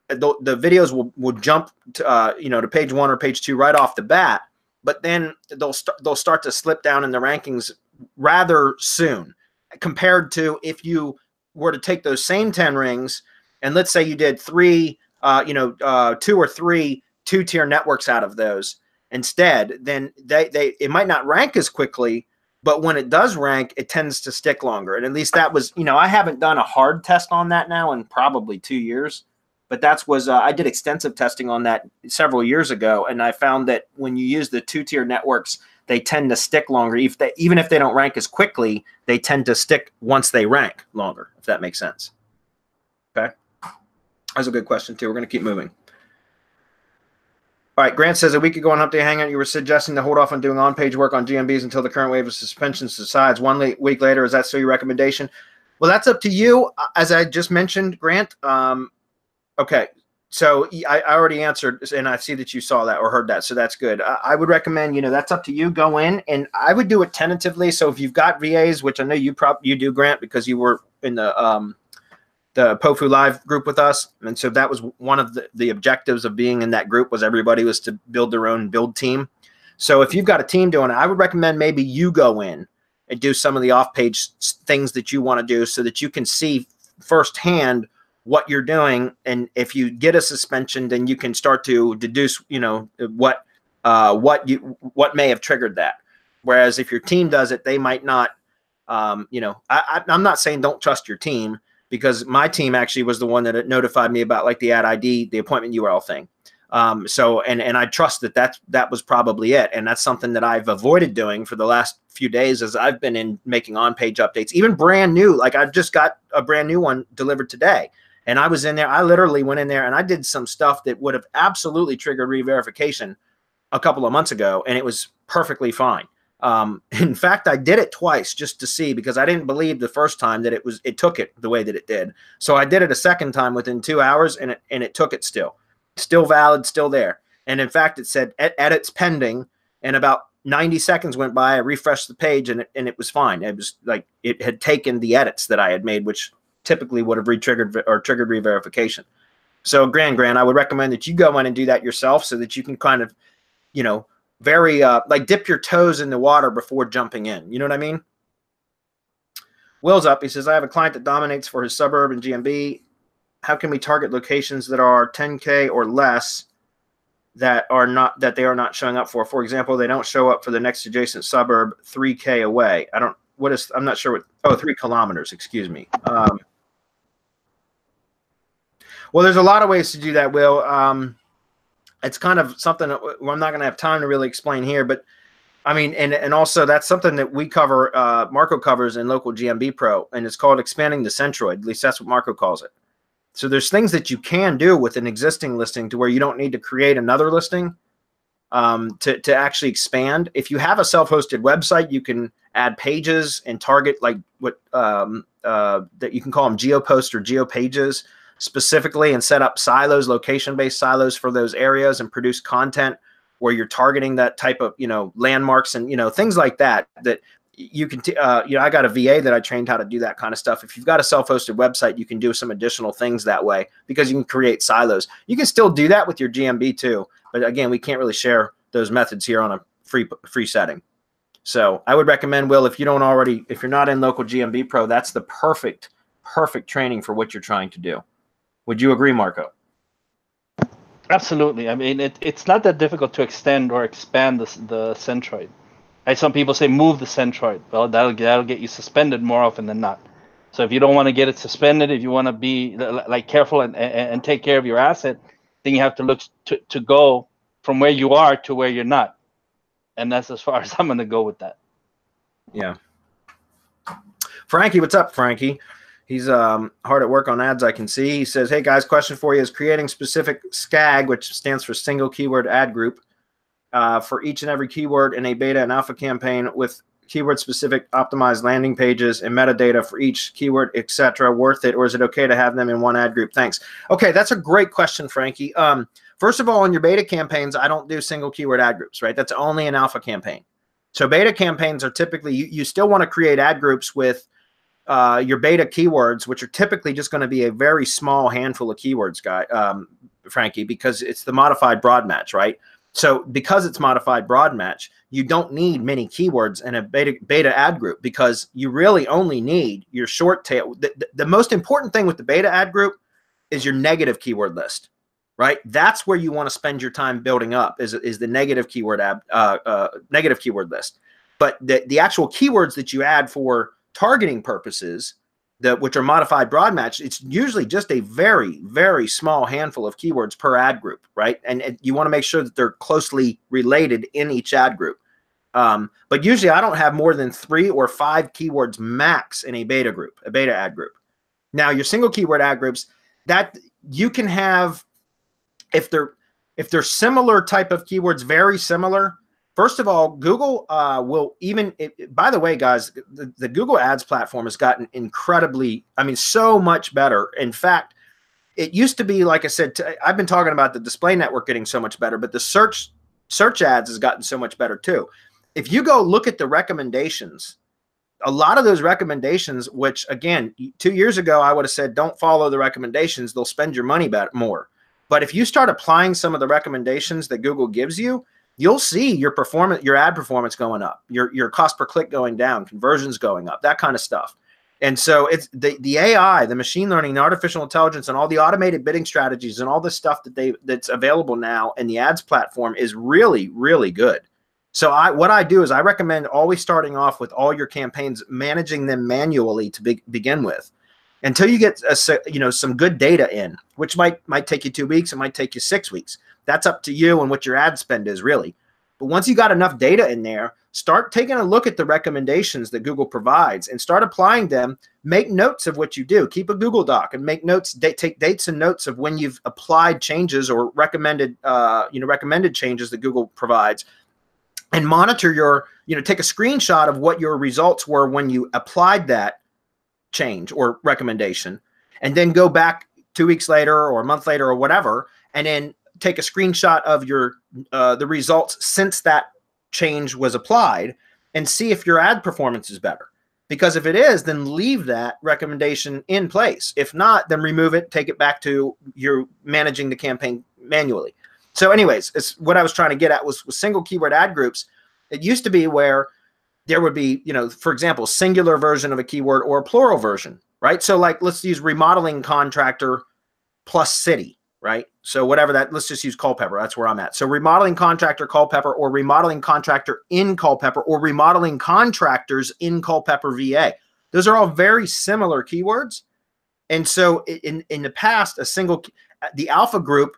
the videos will jump to, to page 1 or page 2 right off the bat, but then they'll start to slip down in the rankings rather soon, compared to if you were to take those same 10 rings and let's say you did 2 or 3 two-tier networks out of those instead, then it might not rank as quickly, but when it does rank, it tends to stick longer. And at least that was, I haven't done a hard test on that now in probably 2 years, but I did extensive testing on that several years ago, and I found that when you use the two-tier networks, they tend to stick longer. Even if they don't rank as quickly, they tend to stick once they rank longer, if that makes sense. Okay. That's a good question too. We're going to keep moving. All right, Grant says a week ago on Hump Day Hangout, you were suggesting to hold off on doing on-page work on GMBs until the current wave of suspension subsides. 1 week later, is that still your recommendation? Well, that's up to you. As I just mentioned, Grant. Okay, so I already answered, and I see that you saw that or heard that, so that's good. I would recommend, that's up to you. Go in, and I would do it tentatively. So if you've got VAs, which I know you do, Grant, because you were in the POFU Live group with us, and so that was one of the objectives of being in that group, was everybody was to build their own build team. So if you've got a team doing it, I would recommend maybe you go in and do some of the off-page things that you want to do, so that you can see firsthand what you're doing. And if you get a suspension, then you can start to deduce, what may have triggered that. Whereas if your team does it, they might not. I'm not saying don't trust your team, because my team actually was the one that notified me about like the ad ID, the appointment URL thing. So I trust that was probably it. And that's something that I've avoided doing for the last few days as I've been in making on-page updates, even brand new. Like I just got a brand new one delivered today. And I was in there, I literally went in there and I did some stuff that would have absolutely triggered re-verification a couple of months ago, and it was perfectly fine. In fact, I did it twice just to see, because I didn't believe the first time that it took it the way that it did. So I did it a second time within 2 hours, and it took it still valid, still there. And in fact, it said edits pending, and about 90 seconds went by. I refreshed the page, and it was fine. It was like it had taken the edits that I had made, which typically would have triggered re-verification. So Grant, I would recommend that you go in and do that yourself, so that you can kind of, very like dip your toes in the water before jumping in. You know what I mean? Will's up. He says, I have a client that dominates for his suburb and GMB. How can we target locations that are 10K or less that they are not showing up for? For example, they don't show up for the next adjacent suburb 3K away. I'm not sure what, 3 kilometers, excuse me. Well, there's a lot of ways to do that, Will. It's kind of something that I'm not going to have time to really explain here, but I mean, and also that's something that we cover, Marco covers in local GMB Pro, and it's called expanding the centroid. At least that's what Marco calls it. So there's things that you can do with an existing listing to where you don't need to create another listing to actually expand. If you have a self-hosted website, you can add pages and target like what that you can call them geoposts or geopages specifically, and set up silos, location-based silos for those areas, and produce content where you're targeting that type of, landmarks and, things like that you can, I got a VA that I trained how to do that kind of stuff. If you've got a self-hosted website, you can do some additional things that way, because you can create silos. You can still do that with your GMB too. But again, we can't really share those methods here on a free setting. So I would recommend, Will, if you're not in local GMB Pro, that's the perfect training for what you're trying to do. Would you agree, Marco? Absolutely. I mean, it's not that difficult to extend or expand the centroid. Some people say move the centroid. Well, that'll get you suspended more often than not. So if you don't want to get it suspended, if you want to be like careful and take care of your asset, then you have to look to go from where you are to where you're not. And that's as far as I'm going to go with that. Yeah. Frankie, what's up, Frankie? He's hard at work on ads, I can see. He says, hey, guys, question for you is creating specific SKAG, which stands for single keyword ad group, for each and every keyword in a beta and alpha campaign with keyword-specific optimized landing pages and metadata for each keyword, etc. Worth it, or is it okay to have them in one ad group? Thanks. Okay, that's a great question, Frankie. First of all, in your beta campaigns, I don't do single keyword ad groups, right? That's only an alpha campaign. So beta campaigns are typically, you still want to create ad groups with your beta keywords, which are typically just going to be a very small handful of keywords, Frankie, because it's the modified broad match, right? So because it's modified broad match, you don't need many keywords in a beta ad group, because you really only need your short tail. The most important thing with the beta ad group is your negative keyword list, right? That's where you want to spend your time building up, is the negative keyword negative keyword list. But the actual keywords that you add for targeting purposes, which are modified broad match, it's usually just a very, very small handful of keywords per ad group, right? And you want to make sure that they're closely related in each ad group. But usually I don't have more than 3 or 5 keywords max in a beta group, a beta ad group. Now your single keyword ad groups that you can have, if they're similar type of keywords, very similar. First of all, Google will even, by the way, guys, the Google Ads platform has gotten incredibly, I mean, so much better. In fact, it used to be, like I said, I've been talking about the display network getting so much better, but the search ads has gotten so much better too. If you go look at the recommendations, a lot of those recommendations, which again, 2 years ago, I would have said, don't follow the recommendations. They'll spend your money more. But if you start applying some of the recommendations that Google gives you, you'll see your performance, your ad performance going up, your cost per click going down, conversions going up, that kind of stuff. And so it's the AI, the machine learning, the artificial intelligence, and all the automated bidding strategies and all the stuff that's available now in the ads platform is really, really good. So what I do is I recommend always starting off with all your campaigns, managing them manually to begin with, until you get some good data in, which might take you 2 weeks, it might take you 6 weeks. That's up to you and what your ad spend is really. But once you got enough data in there, start taking a look at the recommendations that Google provides and start applying them. Make notes of what you do. Keep a Google Doc and make notes. Take dates and notes of when you've applied changes or recommended changes that Google provides, and monitor your, take a screenshot of what your results were when you applied that change or recommendation, and then go back 2 weeks later or a month later or whatever, and then take a screenshot of your the results since that change was applied, and see if your ad performance is better. Because if it is, then leave that recommendation in place. If not, then remove it, take it back to your managing the campaign manually. So anyways, it's what I was trying to get at was with single keyword ad groups. It used to be where there would be, for example, singular version of a keyword or a plural version, right? So like, let's use remodeling contractor plus city, right? So whatever that, let's just use Culpeper. That's where I'm at. So remodeling contractor Culpeper, or remodeling contractor in Culpeper, or remodeling contractors in Culpeper, VA. Those are all very similar keywords. And so in the past, the alpha group,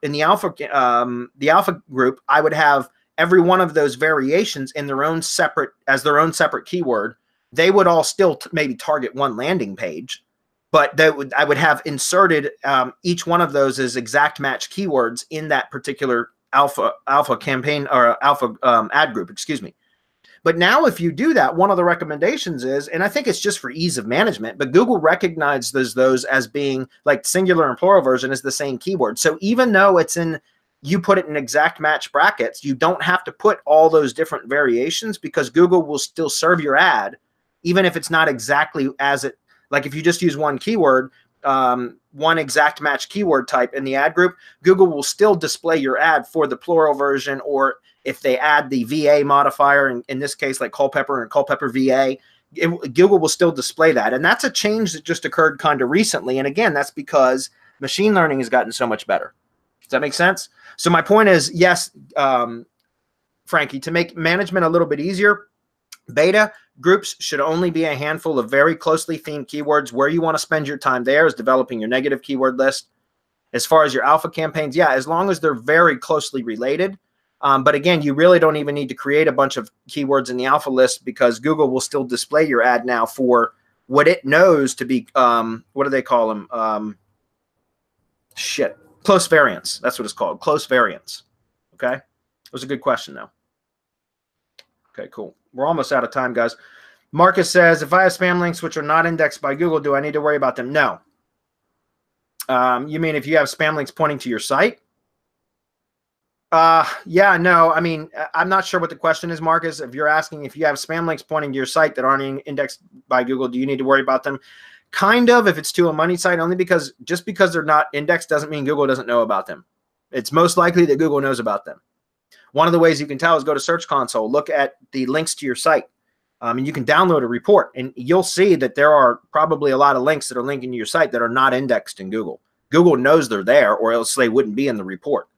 I would have every one of those variations in their own separate keyword. They would all still maybe target one landing page, but I would have inserted each one of those as exact match keywords in that particular alpha campaign or alpha ad group, excuse me. But now if you do that, one of the recommendations is, and I think it's just for ease of management, but Google recognizes those as being like singular and plural version is the same keyword. So even though you put it in exact match brackets, you don't have to put all those different variations, because Google will still serve your ad, even if it's not exactly as it, like if you just use one keyword, one exact match keyword type in the ad group, Google will still display your ad for the plural version, or if they add the VA modifier, in this case, like Culpeper and Culpeper VA, Google will still display that. And that's a change that just occurred kind of recently. And again, that's because machine learning has gotten so much better. Does that make sense? So my point is, yes, Frankie, to make management a little bit easier, beta groups should only be a handful of very closely themed keywords. Where you want to spend your time there is developing your negative keyword list. As far as your alpha campaigns, yeah, as long as they're very closely related. But again, you really don't even need to create a bunch of keywords in the alpha list, because Google will still display your ad now for what it knows to be, what do they call them? Close variants. That's what it's called, close variants. Okay? It was a good question, though. Okay, cool. We're almost out of time, guys. Marcus says, if I have spam links which are not indexed by Google, do I need to worry about them? No. You mean if you have spam links pointing to your site? Yeah, no. I mean, I'm not sure what the question is, Marcus. If you're asking if you have spam links pointing to your site that aren't indexed by Google, do you need to worry about them? Kind of, if it's to a money site, only because just because they're not indexed doesn't mean Google doesn't know about them. It's most likely that Google knows about them. One of the ways you can tell is go to Search Console, look at the links to your site, and you can download a report, and you'll see that there are probably a lot of links that are linking to your site that are not indexed in Google. Google knows they're there, or else they wouldn't be in the report.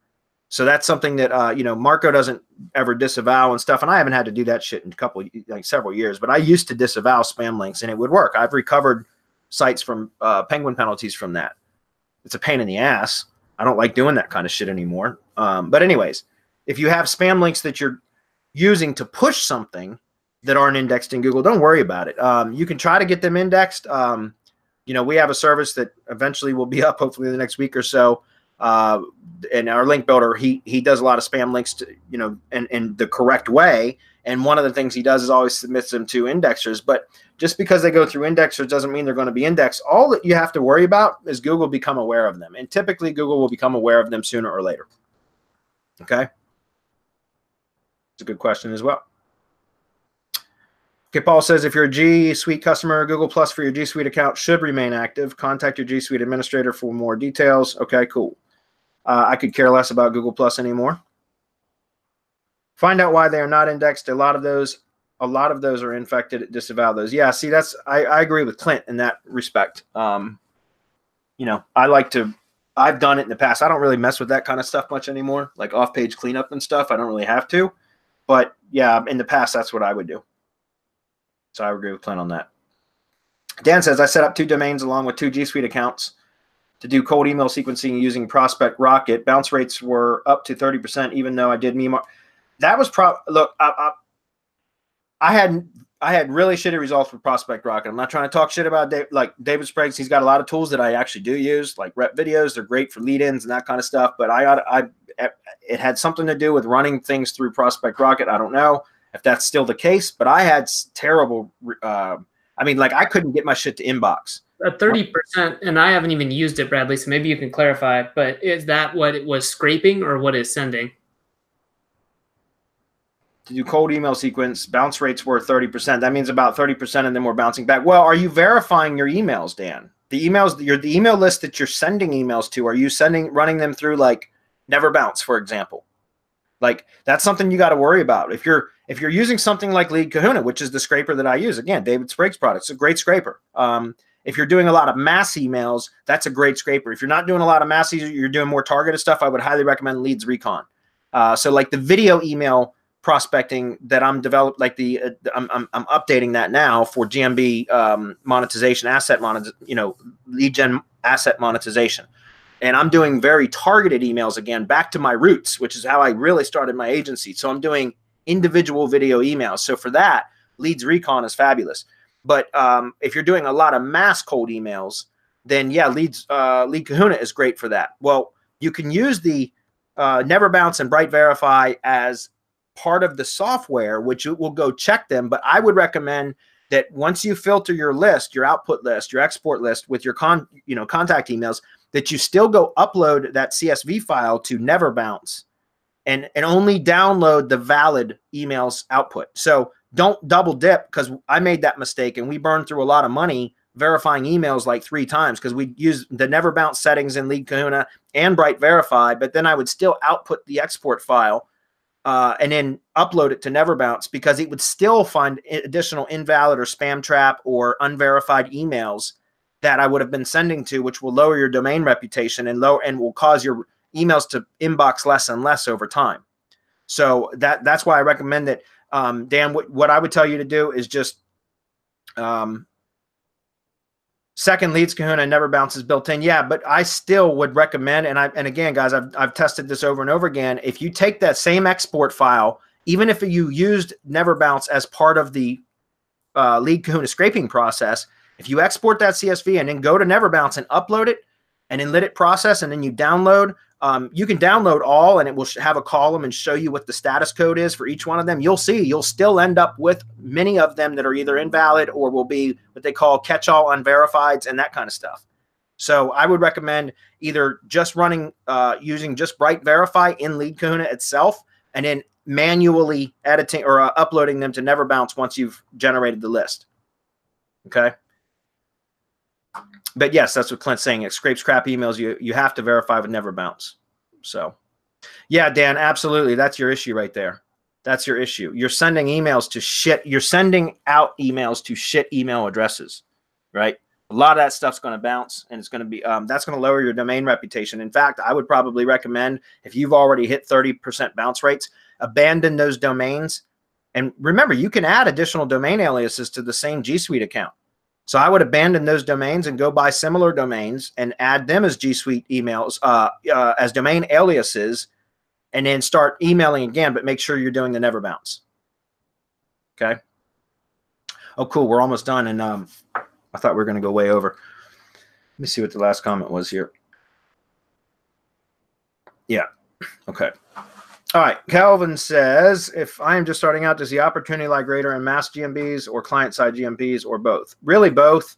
So that's something that, Marco doesn't ever disavow and stuff. And I haven't had to do that shit in several years, but I used to disavow spam links and it would work. I've recovered sites from penguin penalties from that. It's a pain in the ass. I don't like doing that kind of shit anymore. But anyways, if you have spam links that you're using to push something that aren't indexed in Google, don't worry about it. You can try to get them indexed. You know, we have a service that eventually will be up hopefully in the next week or so. And our link builder, he does a lot of spam links to, you know, in the correct way. And one of the things he does is always submits them to indexers. But just because they go through indexers doesn't mean they're going to be indexed. All that you have to worry about is Google become aware of them. And typically Google will become aware of them sooner or later. Okay. It's a good question as well. Okay, Paul says, if you're a GSuite customer, Google Plus for your GSuite account should remain active. Contact your GSuite administrator for more details. Okay, cool. I could care less about Google Plus anymore. Find out why they are not indexed. A lot of those are infected. Disavow those. Yeah, see, I agree with Clint in that respect. You know, I've done it in the past. I don't really mess with that kind of stuff much anymore, like off-page cleanup and stuff. I don't really have to. But yeah, in the past, that's what I would do. So I agree with Clint on that. Dan says, I set up 2 domains along with 2 GSuite accounts to do cold email sequencing using Prospect Rocket. Bounce rates were up to 30%, even though I did DMARC. That was look, I had really shitty results with Prospect Rocket. I'm not trying to talk shit about David Sprague's. He's got a lot of tools that I actually do use, like rep videos. They're great for lead-ins and that kind of stuff. But it had something to do with running things through Prospect Rocket. I don't know if that's still the case, but I had terrible. I mean, like I couldn't get my shit to inbox. 30%, and I haven't even used it, Bradley. So maybe you can clarify. But is that what it was scraping, or what is sending? To do cold email sequence, bounce rates were 30%. That means about 30% of them were bouncing back. Well, are you verifying your emails, Dan? The emails, the email list that you're sending emails to, are you running them through like Never Bounce, for example? Like that's something you got to worry about. If you're using something like Lead Kahuna, which is the scraper that I use, again, David Sprague's product, it's a great scraper. If you're doing a lot of mass emails, that's a great scraper. If you're not doing a lot of mass, you're doing more targeted stuff, I would highly recommend Leads Recon. So like the video email prospecting that I'm developed, like I'm updating that now for GMB monetization, lead gen asset monetization. And I'm doing very targeted emails again, back to my roots, which is how I really started my agency. So I'm doing individual video emails. So for that, Leads Recon is fabulous. But if you're doing a lot of mass cold emails, then yeah, Lead Kahuna is great for that. Well, you can use the Never Bounce and Bright Verify as part of the software, which will go check them. But I would recommend that once you filter your list, your output list, your export list with your contact emails, that you still go upload that CSV file to Never Bounce and only download the valid emails output. So don't double dip, because I made that mistake and we burned through a lot of money verifying emails like 3 times because we used the Never Bounce settings in Lead Kahuna and Bright Verify, but then I would still output the export file and then upload it to Never Bounce, because it would still find additional invalid or spam trap or unverified emails that I would have been sending to, which will lower your domain reputation and will cause your emails to inbox less and less over time. So that's why I recommend that. Dan, what I would tell you to do is just second, Leads Kahuna, Never Bounce is built in. Yeah, but I still would recommend, and again, guys, I've tested this over and over again. If you take that same export file, even if you used Never Bounce as part of the Lead Kahuna scraping process, if you export that CSV and then go to Never Bounce and upload it and then let it process and then you download, you can download all and it will have a column and show you what the status code is for each one of them. You'll see you'll still end up with many of them that are either invalid or will be what they call catch-all unverifieds and that kind of stuff. So I would recommend either just running, using just Bright Verify in Lead Kahuna itself and then manually editing or uploading them to Never Bounce once you've generated the list. Okay. But yes, that's what Clint's saying. It scrapes crap emails. You have to verify with Never Bounce. So, yeah, Dan, absolutely. That's your issue right there. That's your issue. You're sending emails to shit. You're sending out emails to shit email addresses, right? A lot of that stuff's going to bounce, and it's going to be that's going to lower your domain reputation. In fact, I would probably recommend, if you've already hit 30% bounce rates, abandon those domains. And remember, you can add additional domain aliases to the same GSuite account. So I would abandon those domains and go buy similar domains and add them as GSuite emails, as domain aliases, and then start emailing again, but make sure you're doing the Never Bounce. Okay. Oh, cool. We're almost done. And I thought we were going to go way over. Let me see what the last comment was here. Yeah. Okay. All right. Calvin says, if I am just starting out, does the opportunity lie greater in mass GMBs or client-side GMBs or both? Really both?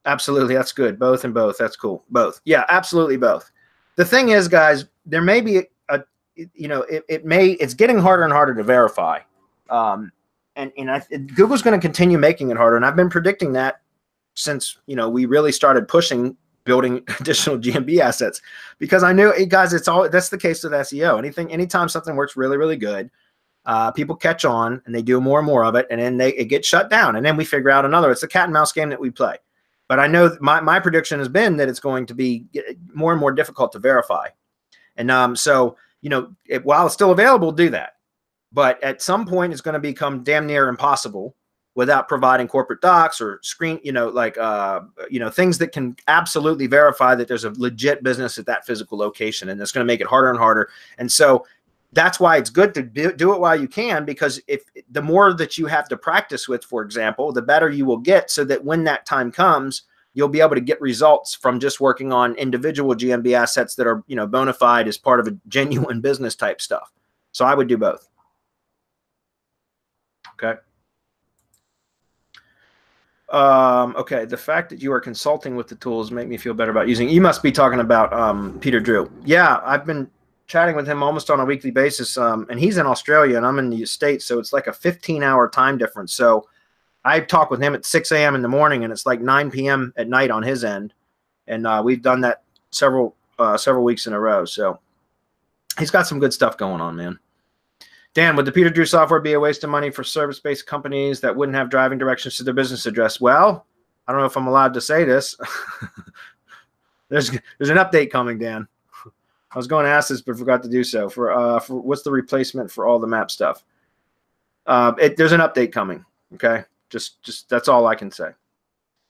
Absolutely. That's good. Both and both. That's cool. Both. Yeah, absolutely both. The thing is, guys, there may be it's getting harder and harder to verify. Google's going to continue making it harder. And I've been predicting that since, we really started pushing building additional GMB assets, because I knew, guys, that's the case with SEO. Anytime something works really, really good, people catch on and they do more and more of it, and then it gets shut down. And then we figure out another. It's a cat and mouse game that we play. But I know my prediction has been that it's going to be more and more difficult to verify. And while it's still available, do that. But at some point, it's going to become damn near impossible without providing corporate docs or screen, things that can absolutely verify that there's a legit business at that physical location. And it's going to make it harder and harder. And so that's why it's good to do it while you can, because if the more that you have to practice with, for example, the better you will get, so that when that time comes, you'll be able to get results from just working on individual GMB assets that are, bona fide as part of a genuine business type stuff. So I would do both. Okay. Okay. The fact that you are consulting with the tools make me feel better about using. You must be talking about Peter Drew. Yeah, I've been chatting with him almost on a weekly basis, and he's in Australia and I'm in the States, so it's like a 15-hour time difference. So I talk with him at 6 a.m. in the morning, and it's like 9 p.m. at night on his end, and we've done that several weeks in a row. So he's got some good stuff going on, man. Dan, would the Peter Drew software be a waste of money for service-based companies that wouldn't have driving directions to their business address? Well, I don't know if I'm allowed to say this. There's an update coming, Dan. I was going to ask this, but forgot to do so. For what's the replacement for all the map stuff? There's an update coming. Okay, just that's all I can say.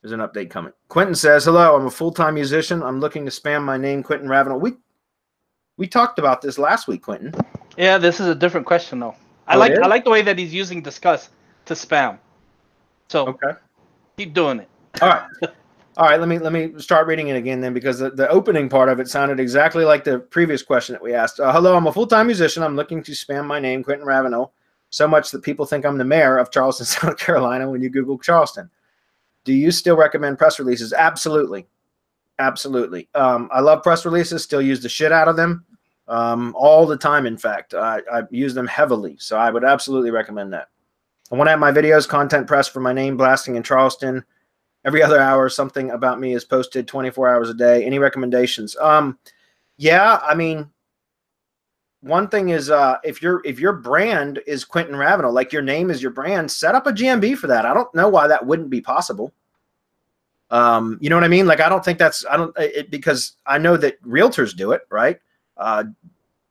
There's an update coming. Quentin says, "Hello, I'm a full-time musician. I'm looking to spam my name, Quentin Ravenel." We talked about this last week, Quentin. Yeah, this is a different question though. I like the way that he's using discuss to spam. So okay, keep doing it. All right. All right, let me start reading it again then, because the opening part of it sounded exactly like the previous question that we asked. Hello, I'm a full-time musician. I'm looking to spam my name, Quentin Ravenel, so much that people think I'm the mayor of Charleston, South Carolina when you Google Charleston. Do you still recommend press releases? Absolutely. Absolutely. I love press releases, still use the shit out of them all the time, in fact. I use them heavily, so I would absolutely recommend that. I want to have my videos, content press for my name blasting in Charleston. Every other hour, something about me is posted 24 hours a day. Any recommendations? Yeah, I mean, one thing is if your brand is Quentin Ravenel, like your name is your brand, set up a GMB for that. I don't know why that wouldn't be possible. You know what I mean? Like, I don't think that's, because I know that realtors do it, right?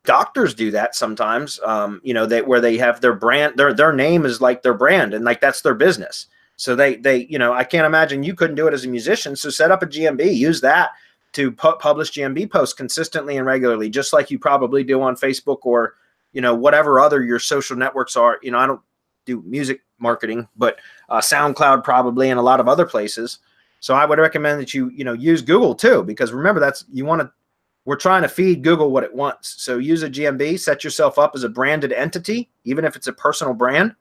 Doctors do that sometimes, where they have their brand, their name is like their brand, and like that's their business. So they I can't imagine you couldn't do it as a musician. So set up a GMB, use that to publish GMB posts consistently and regularly, just like you probably do on Facebook or, whatever other your social networks are. I don't do music marketing, but SoundCloud probably, and a lot of other places. So I would recommend that you, use Google too, because remember we're trying to feed Google what it wants. So use a GMB, set yourself up as a branded entity, even if it's a personal brand.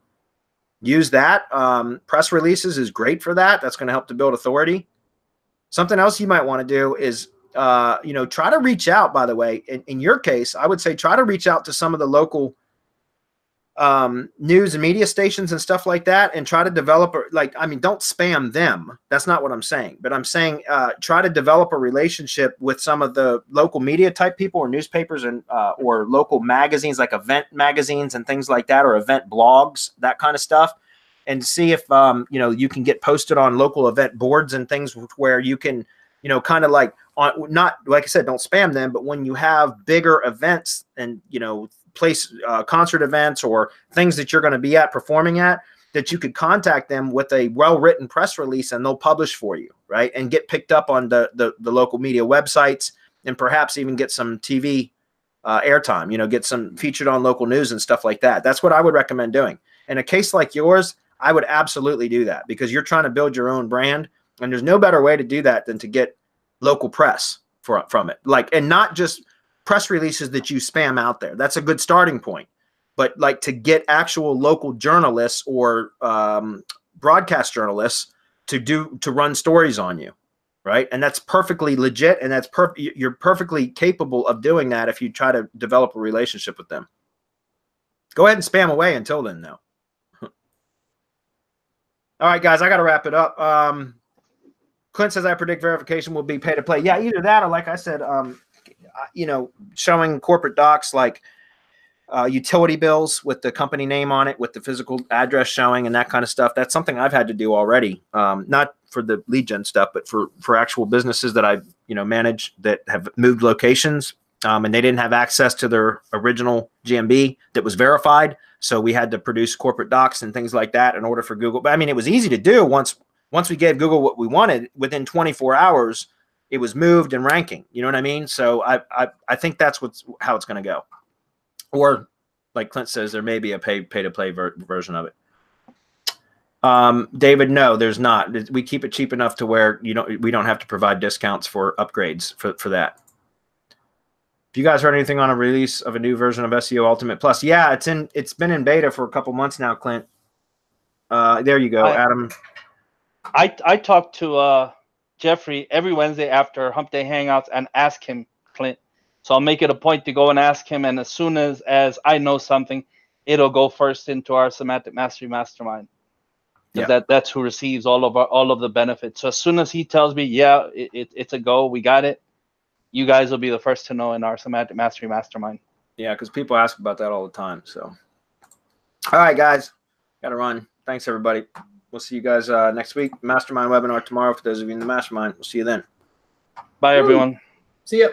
Use that. Press releases is great for that. That's going to help to build authority. Something else you might want to do is, try to reach out, by the way, in your case, I would say try to reach out to some of the local news and media stations and stuff like that, and try to develop, don't spam them. That's not what I'm saying, but I'm saying try to develop a relationship with some of the local media type people or newspapers and or local magazines, like event magazines and things like that, or event blogs, that kind of stuff, and see if you can get posted on local event boards and things where you can kind of like not, like I said, don't spam them, but when you have bigger events and place concert events or things that you're going to be at performing at, that you could contact them with a well-written press release and they'll publish for you, right? And get picked up on the local media websites, and perhaps even get some TV airtime, get some featured on local news and stuff like that. That's what I would recommend doing. In a case like yours, I would absolutely do that because you're trying to build your own brand, and there's no better way to do that than to get local press from it. Like, and not just press releases that you spam out there. That's a good starting point. But like to get actual local journalists or broadcast journalists to run stories on you, right? And that's perfectly legit, and that's you're perfectly capable of doing that if you try to develop a relationship with them. Go ahead and spam away until then, though. All right, guys, I got to wrap it up. Clint says, I predict verification will be pay to play. Yeah, either that or, like I said, you know, showing corporate docs like utility bills with the company name on it, with the physical address showing and that kind of stuff. That's something I've had to do already. Not for the lead gen stuff, but for actual businesses that I, you know, manage that have moved locations. And they didn't have access to their original GMB that was verified. So we had to produce corporate docs and things like that in order for Google. But I mean, it was easy to do once we gave Google what we wanted. Within 24 hours, it was moved and ranking. You know what I mean? So I think that's how it's going to go. Or like Clint says, there may be a pay to play version of it. David, no, there's not. We keep it cheap enough to where we don't have to provide discounts for upgrades for that. If you guys heard anything on a release of a new version of SEO Ultimate Plus, yeah, it's been in beta for a couple months now, Clint. There you go, Adam. I talk to Jeffrey every Wednesday after Hump Day Hangouts and ask him, Clint. So I'll make it a point to go and ask him, and as soon as I know something, it'll go first into our Semantic Mastery Mastermind. Yeah. That's who receives all of the benefits. So as soon as he tells me, yeah, it's a go, we got it, you guys will be the first to know in our Semantic Mastery Mastermind. Yeah, because people ask about that all the time. So, all right, guys, got to run. Thanks, everybody. We'll see you guys next week. Mastermind webinar tomorrow for those of you in the Mastermind. We'll see you then. Bye, everyone. See ya.